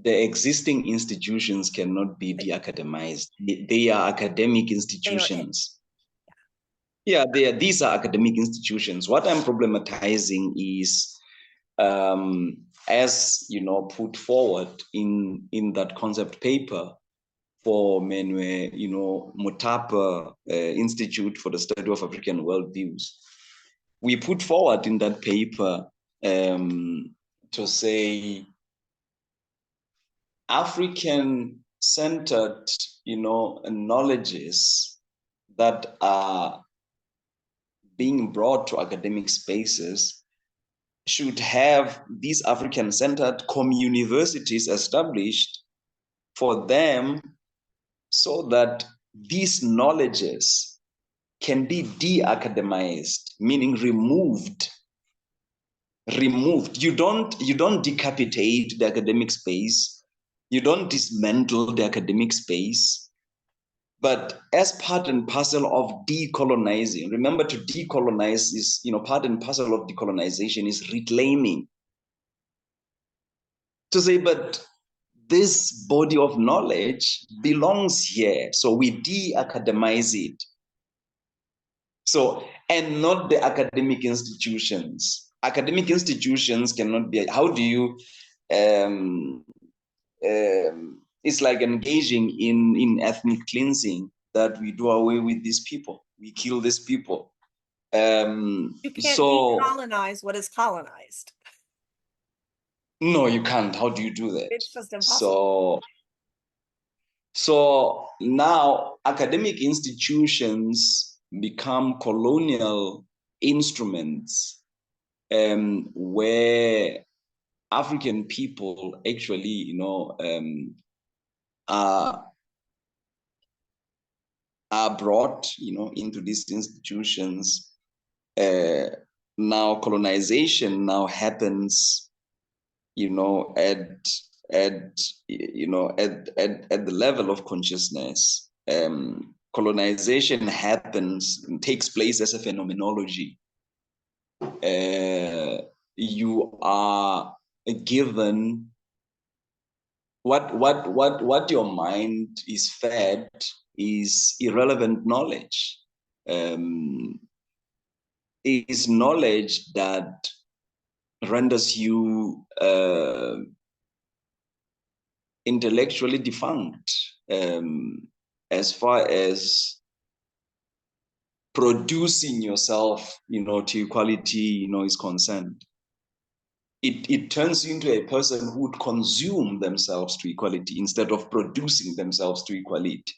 existing institutions cannot be de-academized. They are academic institutions. Yeah, these are academic institutions. What I'm problematizing is, as put forward in that concept paper for Menwe, Mutapa Institute for the Study of African Worldviews. We put forward in that paper to say African-centered, knowledges that are being brought to academic spaces should have these African-centered universities established for them, so that these knowledges can be de-academized, meaning removed. You don't decapitate the academic space, you don't dismantle the academic space, but as part and parcel of decolonizing. Remember, to decolonize is, part and parcel of decolonization is reclaiming. To say, but this body of knowledge belongs here, so we de-academize it. So, and not the academic institutions. Academic institutions cannot be, how do you, it's like engaging in ethnic cleansing, that we do away with these people, we kill these people. You can't decolonize what is colonized. No, you can't. How do you do that? It's just impossible. So now academic institutions become colonial instruments, where African people actually, are brought, into these institutions. Now colonization now happens, at the level of consciousness. Colonization takes place as a phenomenology. You are given what your mind is fed is irrelevant knowledge. Is knowledge that renders you intellectually defunct, as far as producing yourself, to equality, is concerned. It turns you into a person who would consume themselves to equality instead of producing themselves to equality.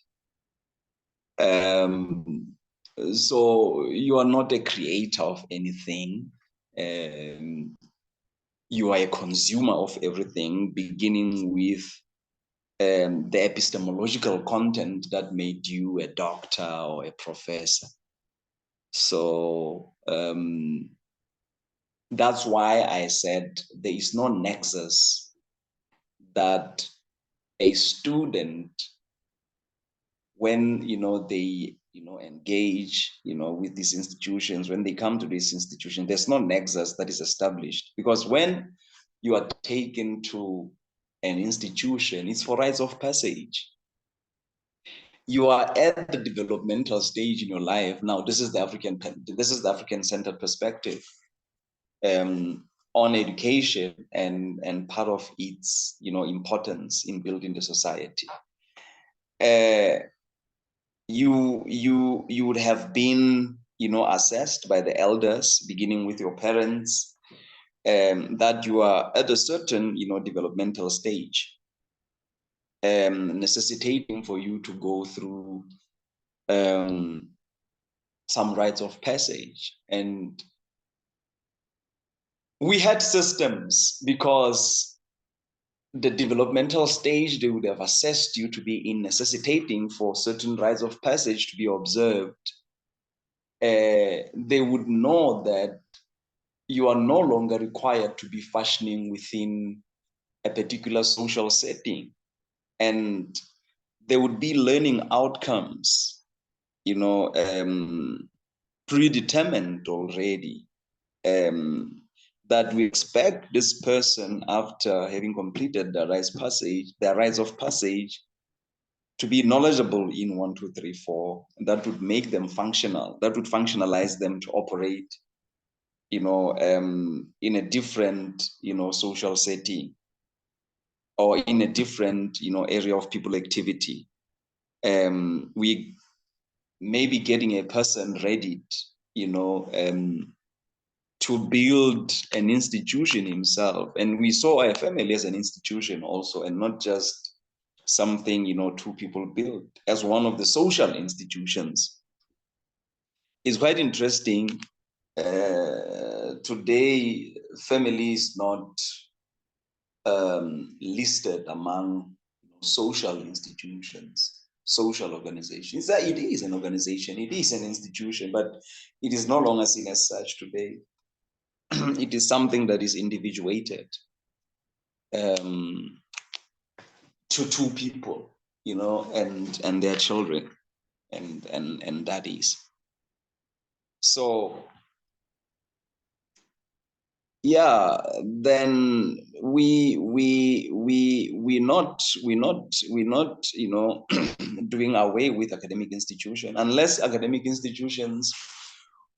So you are not a creator of anything. You are a consumer of everything, beginning with the epistemological content that made you a doctor or a professor. So that's why I said there is no nexus that a student, when they engage with these institutions, when they come to this institution, there's no nexus that is established, because when you are taken to an institution, it's for rites of passage. You are at the developmental stage in your life. Now, this is the African-centered perspective on education and part of its importance in building the society. You would have been assessed by the elders, beginning with your parents, that you are at a certain developmental stage, necessitating for you to go through some rites of passage. And we had systems, because the developmental stage, they would have assessed you to be in, necessitating for certain rites of passage to be observed. They would know that you are no longer required to be fashioning within a particular social setting, and there would be learning outcomes predetermined already, that we expect this person, after having completed the rites of passage, to be knowledgeable in 1, 2, 3, 4. That would make them functional. That would functionalize them to operate in a different social setting, or in a different area of people activity. We may be getting a person ready to build an institution himself. And we saw our family as an institution also, and not just something two people build, as one of the social institutions. It's quite interesting. Today, family is not listed among social institutions, social organizations. It is an organization, it is an institution, but it is no longer seen as such today. It is something that is individuated to two people, and their children, and that is. So yeah, then we're not doing away with academic institution, unless academic institutions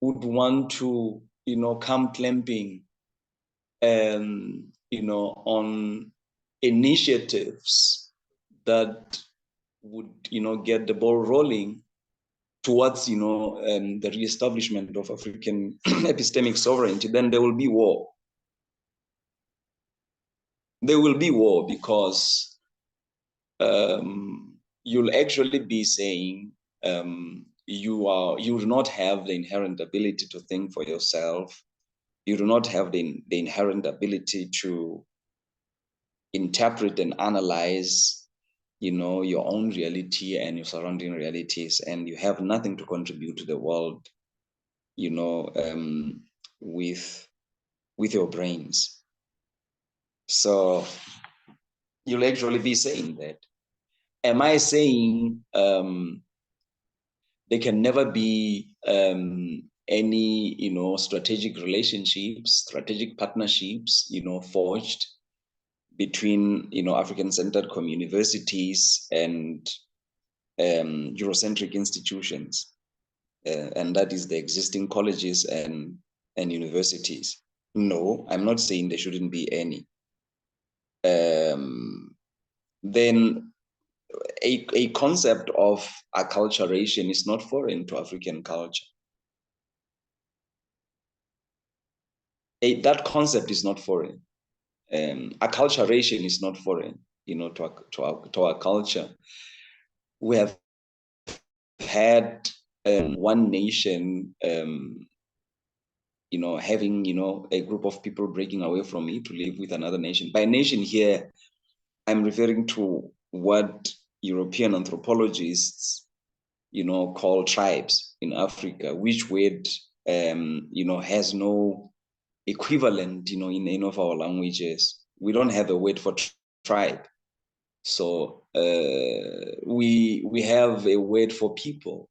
would want to come clamping on initiatives that would get the ball rolling towards the reestablishment of African epistemic sovereignty. Then there will be war. There will be war, because you'll actually be saying you do not have the inherent ability to think for yourself. You do not have the inherent ability to interpret and analyze your own reality and your surrounding realities, and you have nothing to contribute to the world with your brains. So you'll actually be saying that. Am I saying there can never be any strategic relationships, strategic partnerships forged between, African-centered universities and Eurocentric institutions, and that is the existing colleges and universities. No, I'm not saying there shouldn't be any. Then a concept of acculturation is not foreign to African culture. That concept is not foreign. Acculturation is not foreign, to our culture. We have had one nation, having, a group of people breaking away from it to live with another nation. By nation here, I'm referring to what European anthropologists, call tribes in Africa, which word, has no equivalent, in any of our languages. We don't have a word for tribe. So we have a word for people,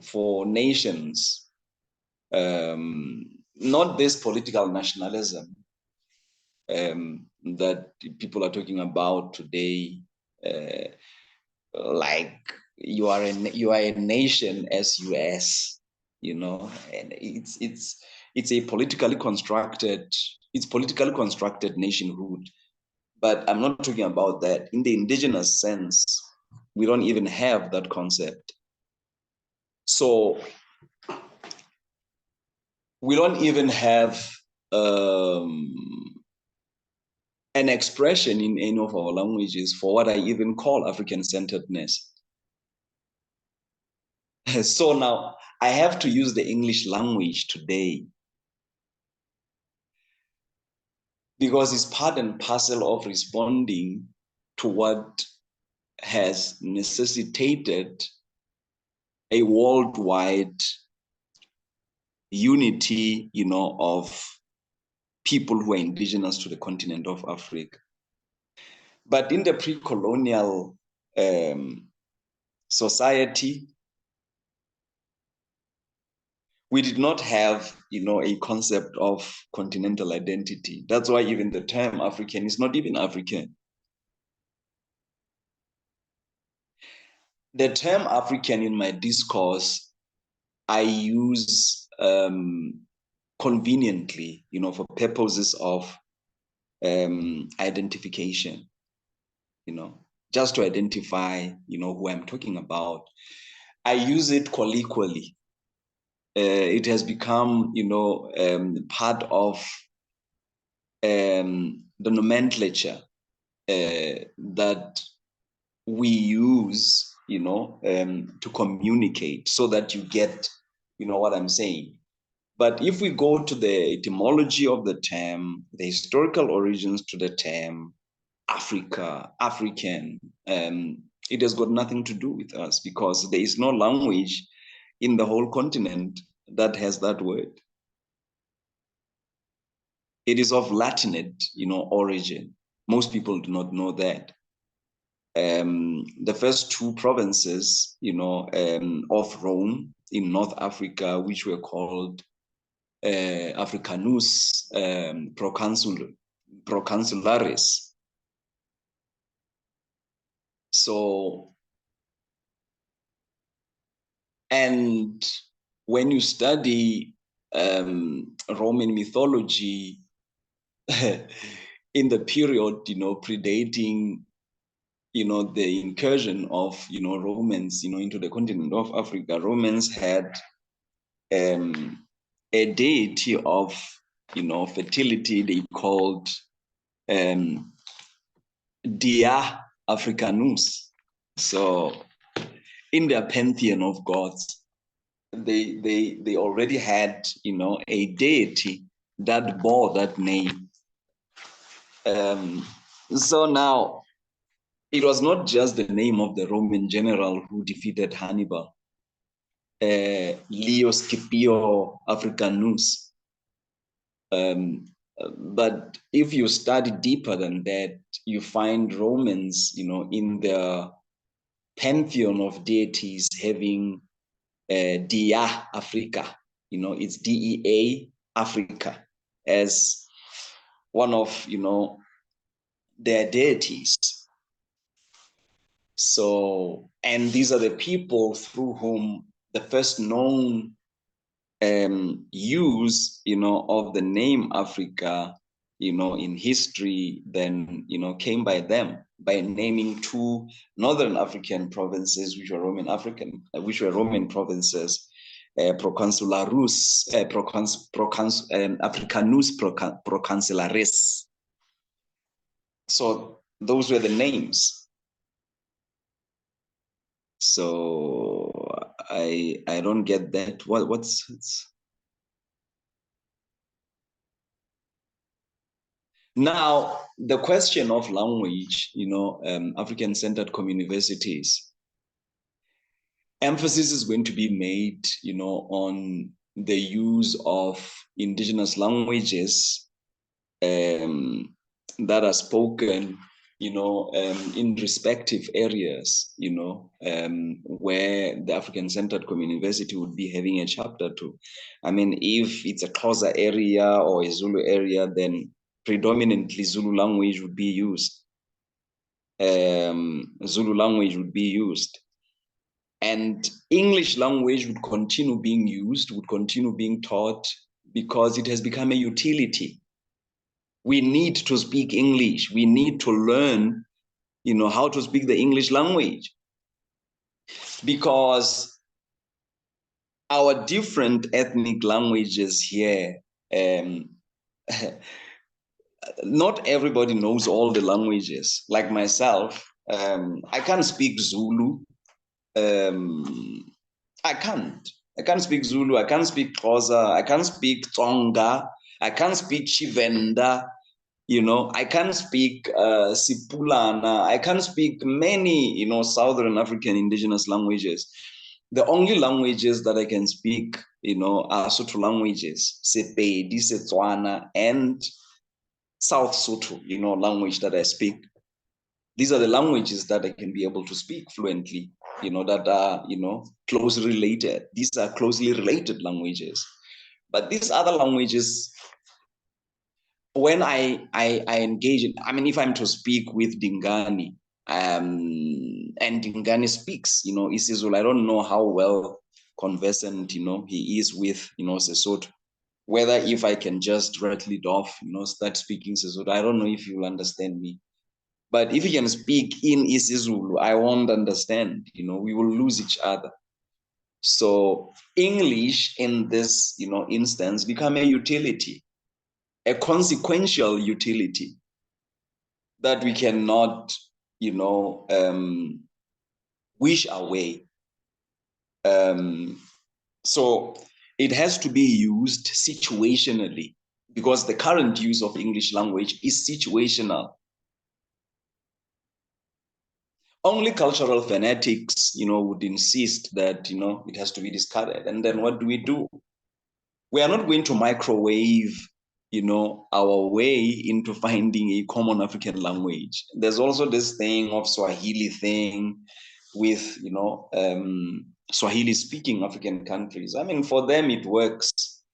for nations. Not this political nationalism that people are talking about today, like you are a nation as US, and it's a politically constructed nationhood. But I'm not talking about that. In the indigenous sense, we don't even have that concept. So we don't even have an expression in any of our languages for what I even call African-centeredness. So now I have to use the English language today because it's part and parcel of responding to what has necessitated a worldwide unity, of people who are indigenous to the continent of Africa. But in the pre-colonial society, we did not have, a concept of continental identity. That's why even the term African is not even African. The term African in my discourse, I use conveniently, for purposes of identification, just to identify, who I'm talking about. I use it colloquially. It has become, part of the nomenclature that we use, to communicate so that you get, what I'm saying. But if we go to the etymology of the term, the historical origins to the term Africa, African, it has got nothing to do with us because there is no language in the whole continent that has that word. It is of Latinate, origin. Most people do not know that. The first two provinces, of Rome in North Africa, which were called Africanus Proconsularis. So, and when you study Roman mythology in the period, predating, the incursion of, Romans, into the continent of Africa, Romans had a deity of, fertility they called Dia Africanus. So in their pantheon of gods, they already had, a deity that bore that name. So now it was not just the name of the Roman general who defeated Hannibal, Leo Scipio Africanus. But if you study deeper than that, you find Romans, in their pantheon of deities having Dia Africa, it's DEA Africa as one of, their deities. So, and these are the people through whom the first known use, of the name Africa, in history, then, came by them, by naming two northern African provinces, which were Roman provinces, Proconsularus, Africanus Proconsularis. So those were the names. So I don't get that. What's now the question of language, African-centered communiversities. Emphasis is going to be made, on the use of indigenous languages that are spoken, in respective areas, where the African-centered community would be having a chapter to. I mean, if it's a Xhosa area or a Zulu area, then predominantly Zulu language would be used. Zulu language would be used. And English language would continue being used, would continue being taught, because it has become a utility. We need to speak English. We need to learn, how to speak the English language, because our different ethnic languages here, not everybody knows all the languages. Like myself, I can't speak Zulu. I can't speak Zulu. I can't speak Xhosa. I can't speak Tsonga. I can't speak Chivenda. I can't speak Sipulana. I can't speak many, Southern African indigenous languages. The only languages that I can speak, are Sotho languages, Sepedi, Setswana, and South Sotho, language that I speak. These are the languages that I can be able to speak fluently, that are, closely related. These are closely related languages. But these other languages, when I engage in, if I'm to speak with Dingani, and Dingani speaks, isiZulu, I don't know how well conversant, he is with, Sesotho. Whether if I can just rattle it off, start speaking Sesotho, I don't know if you'll understand me. But if you can speak in isiZulu, I won't understand, we will lose each other. So English in this, instance become a utility, a consequential utility that we cannot, wish away. So it has to be used situationally, because the current use of English language is situational. Only cultural fanatics, would insist that, it has to be discarded. And then what do? We are not going to microwave, our way into finding a common African language. There's also this thing of Swahili thing with, Swahili speaking African countries. For them it works.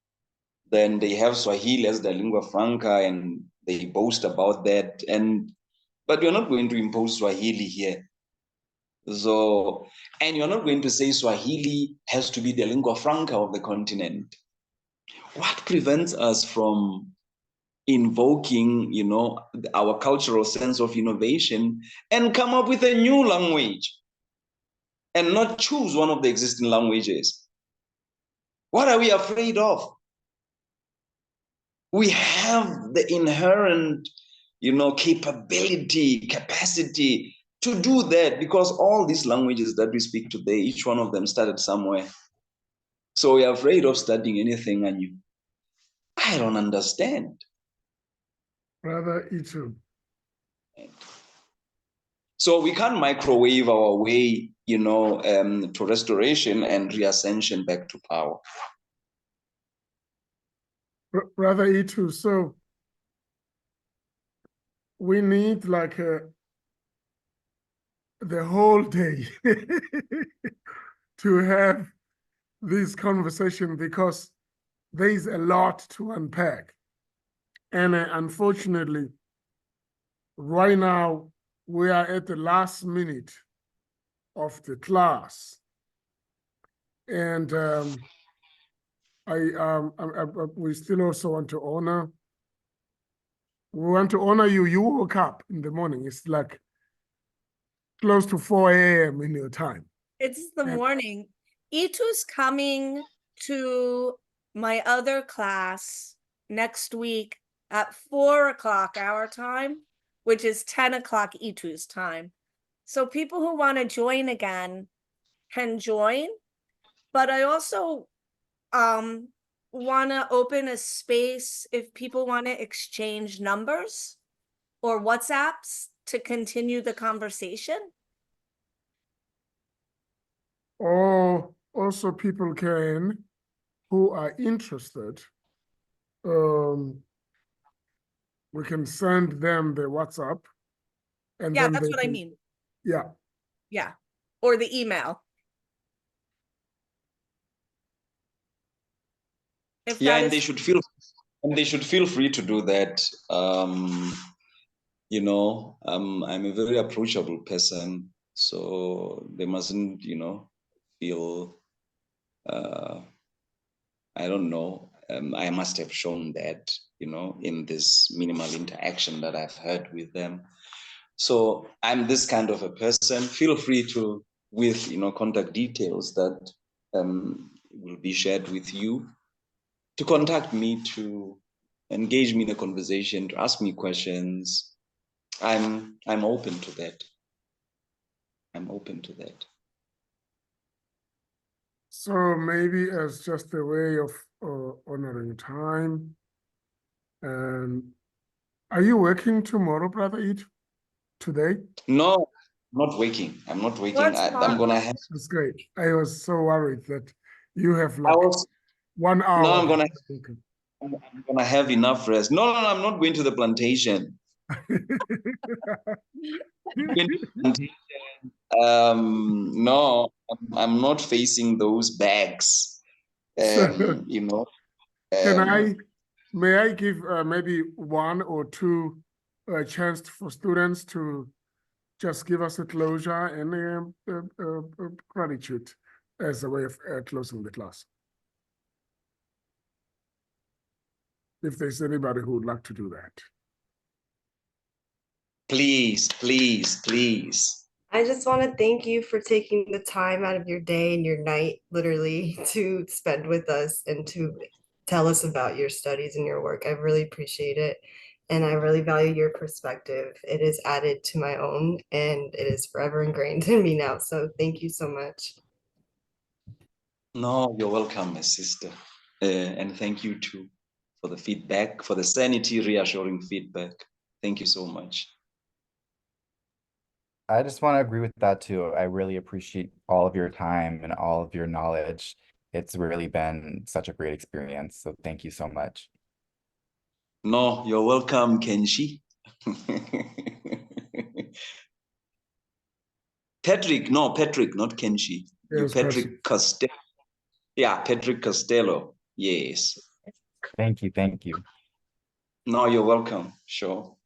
Then they have Swahili as their lingua franca and they boast about that. But you're not going to impose Swahili here. So, and you're not going to say Swahili has to be the lingua franca of the continent. What prevents us from invoking, our cultural sense of innovation and come up with a new language and not choose one of the existing languages? What are we afraid of? We have the inherent, capacity to do that, because all these languages that we speak today, each one of them started somewhere. So we are afraid of studying anything anew. I don't understand. Brother Itu. So we can't microwave our way, to restoration and reascension back to power. Brother Itu, so we need like the whole day to have this conversation, because there is a lot to unpack. And unfortunately, right now we are at the last minute of the class. And we still also want to honor. We want to honor you. You woke up in the morning. It's like close to 4 a.m. in your time. It's the And- morning. Itu's coming to my other class next week at 4 o'clock our time, which is 10 o'clock Itu's time. So people who want to join again can join. But I also want to open a space if people want to exchange numbers or WhatsApps to continue the conversation. Or also people can, who are interested, we can send them the WhatsApp. And Yeah, then that's they what I can- mean. Yeah. Yeah. Or the email. If Yeah, that and they is, should feel free to do that. You know, I'm a very approachable person, so they mustn't, you know, feel I don't know. I must have shown that, you know, in this minimal interaction that I've had with them. So I'm this kind of a person. Feel free to, with, you know, contact details that will be shared with you, to contact me, to engage me in a conversation, to ask me questions. I'm open to that. I'm open to that. So maybe as just a way of honoring time. And are you working tomorrow, Brother Eid? Today? No, I'm not waking. I'm not waking. I'm gonna have. That's great. I was so worried that you have I like was 1 hour. no. I'm gonna have enough rest. No, I'm not going to the plantation. No, I'm not facing those bags. So, You know. May I give maybe 1 or 2 chance for students to just give us a closure and gratitude as a way of closing the class? If there's anybody who would like to do that. Please, please, please. I just want to thank you for taking the time out of your day and your night, literally, to spend with us and to tell us about your studies and your work. I really appreciate it. And I really value your perspective. It is added to my own and it is forever ingrained in me now. So thank you so much. No, you're welcome, my sister. And thank you too for the feedback, for the sanity reassuring feedback. Thank you so much. I just want to agree with that too. I really appreciate all of your time and all of your knowledge. It's really been such a great experience. So thank you so much. No, you're welcome, Kenshi. Patrick, not Kenshi. You Yes, Patrick Costello. Yeah, Patrick Costello. Yes. Thank you. Thank you. No, you're welcome. Sure.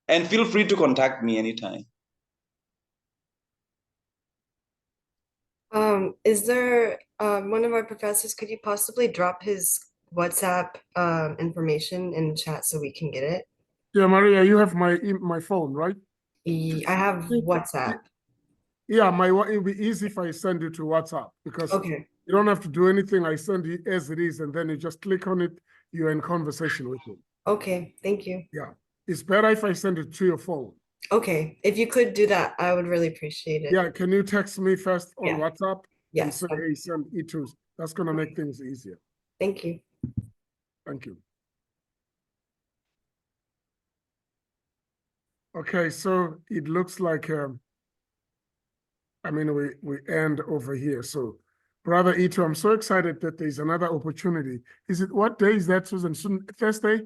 And feel free to contact me anytime. Is there one of our professors, could you possibly drop his WhatsApp information in the chat so we can get it? Yeah, Maria, you have my phone, right? I have WhatsApp. Yeah, it'll be easy if I send you to WhatsApp because Okay. you don't have to do anything. I send it as it is, and then you just click on it. You're in conversation with him. Okay, thank you. Yeah, it's better if I send it to your phone. Okay, if you could do that, I would really appreciate it. Yeah, can you text me first on Yeah. WhatsApp? And Yes. say, hey, send E2s. That's gonna make things easier. Thank you. Thank you. Okay, so it looks like I mean we end over here. So Brother Ito, I'm so excited that there's another opportunity. Is it what day is that, Susan? Thursday?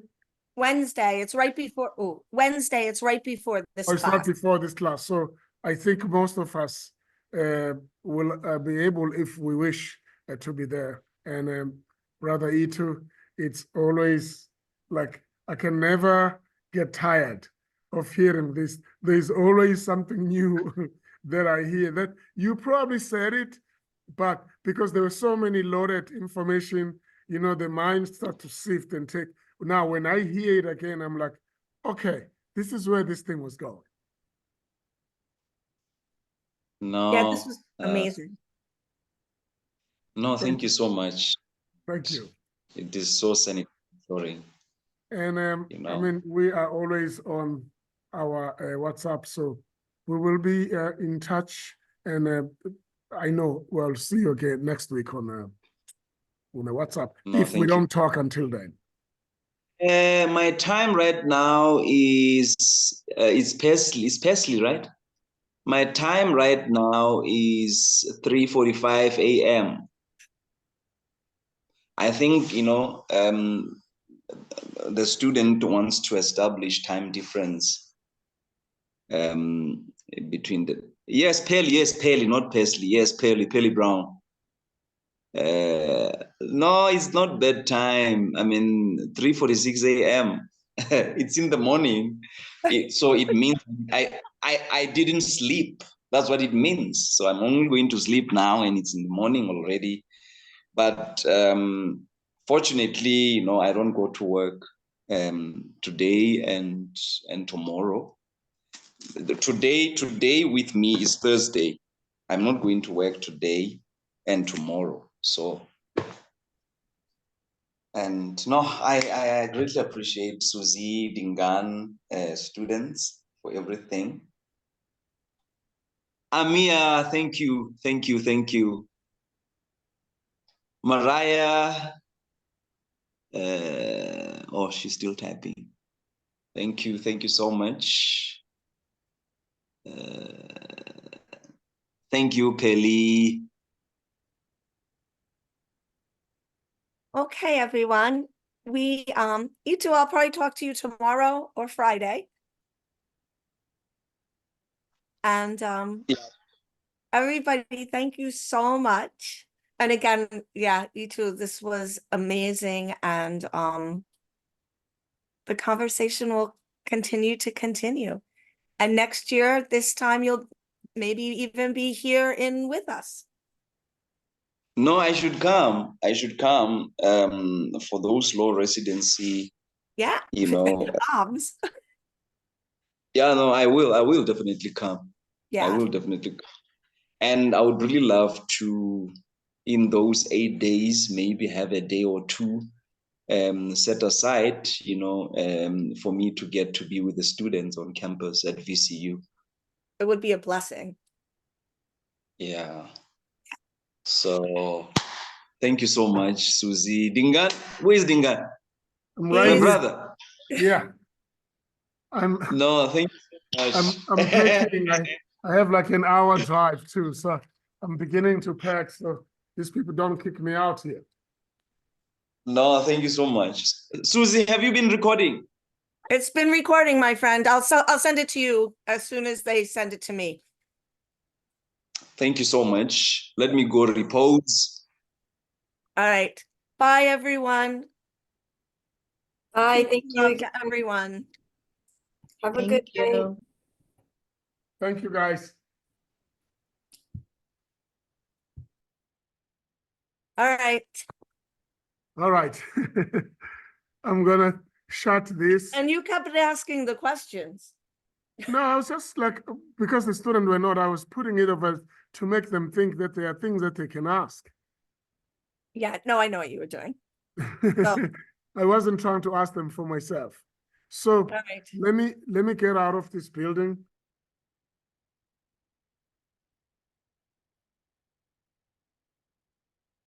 Wednesday, it's right before, Wednesday, it's right before this Oh, it's not class. before this class. So I think most of us will be able, if we wish, to be there. And Brother Ito, it's always like I can never get tired of hearing this. There's always something new that I hear that you probably said it, but because there were so many loaded information, you know, the mind start to sift and take. Now, when I hear it again, I'm like, okay, this is where this thing was going. No. Yeah, this was amazing. No, thank you so much. Thank you. It is so sanitary. And You I know. mean, we are always on our WhatsApp, so we will be in touch. And I know we'll see you again next week on the WhatsApp No, if we thank you. don't talk until then. My time right now is it's Paisley, right? My time right now is 3:45 a.m. I think, you know, the student wants to establish time difference between the Paley, not Paisley. Yes, Paley Brown. No, it's not bedtime. I mean, 3:46 a.m. It's in the morning. So it means I didn't sleep. That's what it means. So I'm only going to sleep now, and it's in the morning already. But fortunately, you know, I don't go to work today and tomorrow. Today with me is Thursday. I'm not going to work today and tomorrow. So, and no, I greatly appreciate Susie, Dingan, students for everything. Amia, thank you. Mariah, oh, she's still typing. Thank you so much. Thank you, Peli. Okay, everyone. You two, I'll probably talk to you tomorrow or Friday. And Yeah. everybody, thank you so much. And again, yeah, you two, this was amazing. And the conversation will continue. And next year, this time you'll maybe even be here with us. No, I should come. For those low residency. Yeah. You know. Arms. Yeah, no, I will definitely come. Yeah. I will definitely come. And I would really love to, in those 8 days, maybe have a day or two set aside, you know, for me to get to be with the students on campus at VCU. It would be a blessing. Yeah. So thank you so much, Susie. Dingan, where is Dingan? My brother. Yeah. No, thank you so much. I'm packing. I have like an hour drive too, so I'm beginning to pack so these people don't kick me out here. No, thank you so much. Susie, have you been recording? It's been recording, my friend. I'll send it to you as soon as they send it to me. Thank you so much. Let me go repose. All right. Bye, everyone. Bye. Thank Love you. to everyone. Have a Thank good you. night. Thank you, guys. All right. All right. I'm gonna shut this. And you kept asking the questions. No, I was just like, because the students were not, I was putting it over to make them think that there are things that they can ask. Yeah, no, I know what you were doing. I wasn't trying to ask them for myself. So All right. let me get out of this building.